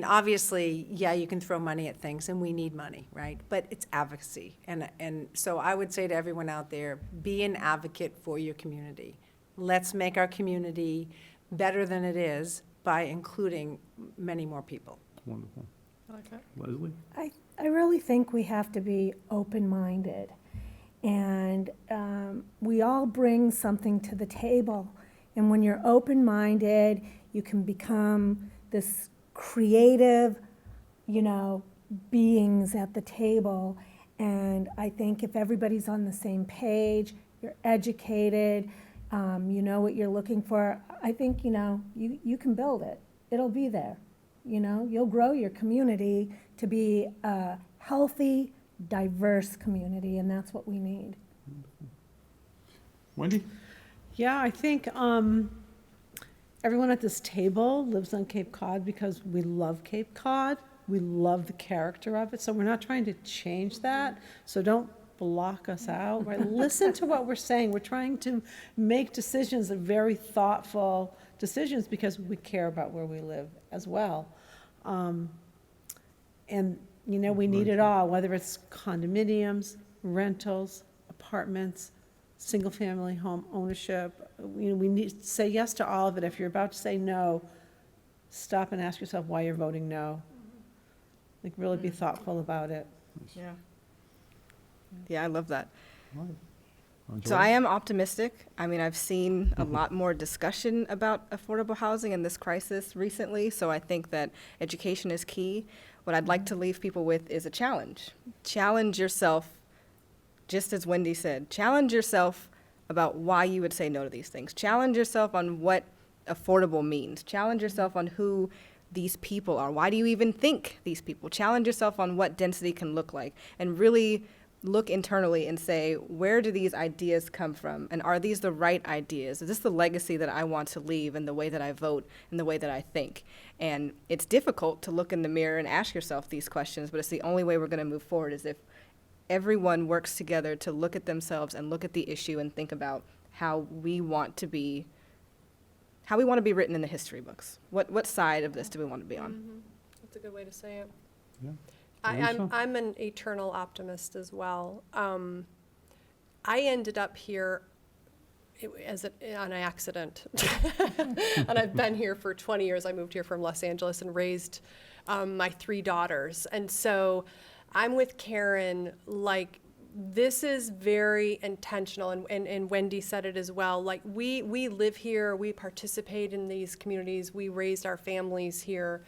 obviously, yeah, you can throw money at things, and we need money, right? But it's advocacy. And so I would say to everyone out there, be an advocate for your community. Let's make our community better than it is by including many more people. Wonderful. I like that. Leslie? I really think we have to be open-minded. And we all bring something to the table. And when you're open-minded, you can become this creative, beings at the table. And I think if everybody's on the same page, you're educated, you know what you're looking for, I think, you can build it. It'll be there. You'll grow your community to be a healthy, diverse community, and that's what we need. Wendy? Yeah, I think everyone at this table lives on Cape Cod because we love Cape Cod. We love the character of it, so we're not trying to change that. So don't block us out, right? Listen to what we're saying. We're trying to make decisions, very thoughtful decisions, because we care about where we live as well. And we need it all, whether it's condominiums, rentals, apartments, single-family home ownership. We need to say yes to all of it. If you're about to say no, stop and ask yourself why you're voting no. Like, really be thoughtful about it. Yeah. Yeah, I love that. All right. So Joy? I am optimistic. I've seen a lot more discussion about affordable housing in this crisis recently, so I think that education is key. What I'd like to leave people with is a challenge. Challenge yourself, just as Wendy said, challenge yourself about why you would say no to these things. Challenge yourself on what affordable means. Challenge yourself on who these people are. Why do you even think these people? Challenge yourself on what density can look like, and really look internally and say, where do these ideas come from? And are these the right ideas? Is this the legacy that I want to leave in the way that I vote, in the way that I think? And it's difficult to look in the mirror and ask yourself these questions, but it's the only way we're going to move forward is if everyone works together to look at themselves and look at the issue and think about how we want to be written in the history books. What side of this do we want to be on? That's a good way to say it. Yeah. I'm Lisa? I'm an eternal optimist as well. I ended up here on an accident, and I've been here for 20 years. I moved here from Los Angeles and raised my 3 daughters, and so I'm with Karen. Like, this is very intentional, and Wendy said it as well. Like, we live here, we participate in these communities, we raised our families here,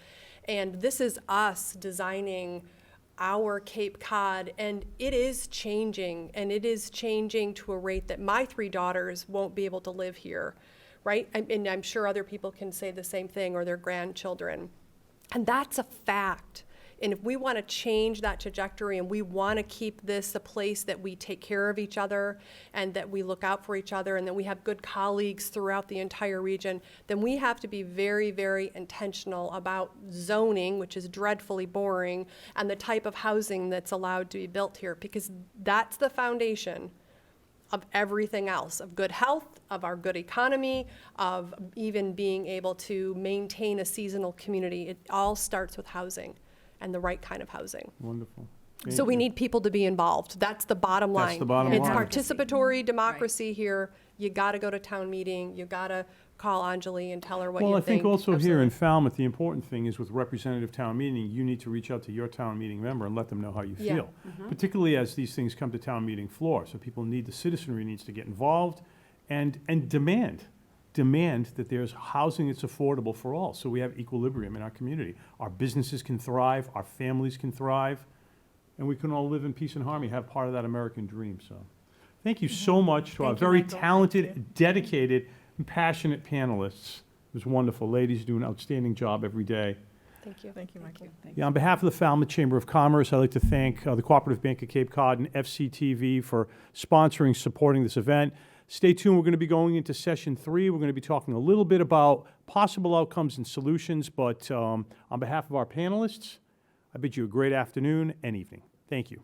and this is us designing our Cape Cod, and it is changing, and it is changing to a rate that my 3 daughters won't be able to live here, right? And I'm sure other people can say the same thing, or their grandchildren. And that's a fact. And if we want to change that trajectory and we want to keep this a place that we take care of each other and that we look out for each other and that we have good colleagues throughout the entire region, then we have to be very, very intentional about zoning, which is dreadfully boring, and the type of housing that's allowed to be built here, because that's the foundation of everything else, of good health, of our good economy, of even being able to maintain a seasonal community. It all starts with housing and the right kind of housing. Wonderful. So we need people to be involved. That's the bottom line. That's the bottom It's line. participatory democracy here. You got to go to town meeting. You got to call Anjali and tell her what you Well, I think. think also here in Absolutely. Falmouth, the important thing is with representative town meeting, you need to reach out to your town meeting member and let them know how you Yeah. feel. Particularly as these things come to town meeting floor. So people need, the citizenry needs to get involved and demand that there's housing that's affordable for all. So we have equilibrium in our community. Our businesses can thrive, our families can thrive, and we can all live in peace and harmony, have part of that American dream, so. Thank you so much to our Thank you, very Michael. Thank talented, dedicated, and passionate panelists. It was wonderful. Ladies do an outstanding job every day. Thank you. Thank you, Michael. Yeah, on behalf of the Falmouth Chamber of Commerce, I'd like to thank the Cooperative Bank of Cape Cod and FCTV for sponsoring, supporting this event. Stay tuned. We're going to be going into session 3. We're going to be talking a little bit about possible outcomes and solutions, but on behalf of our panelists, I bid you a great afternoon and evening. Thank you.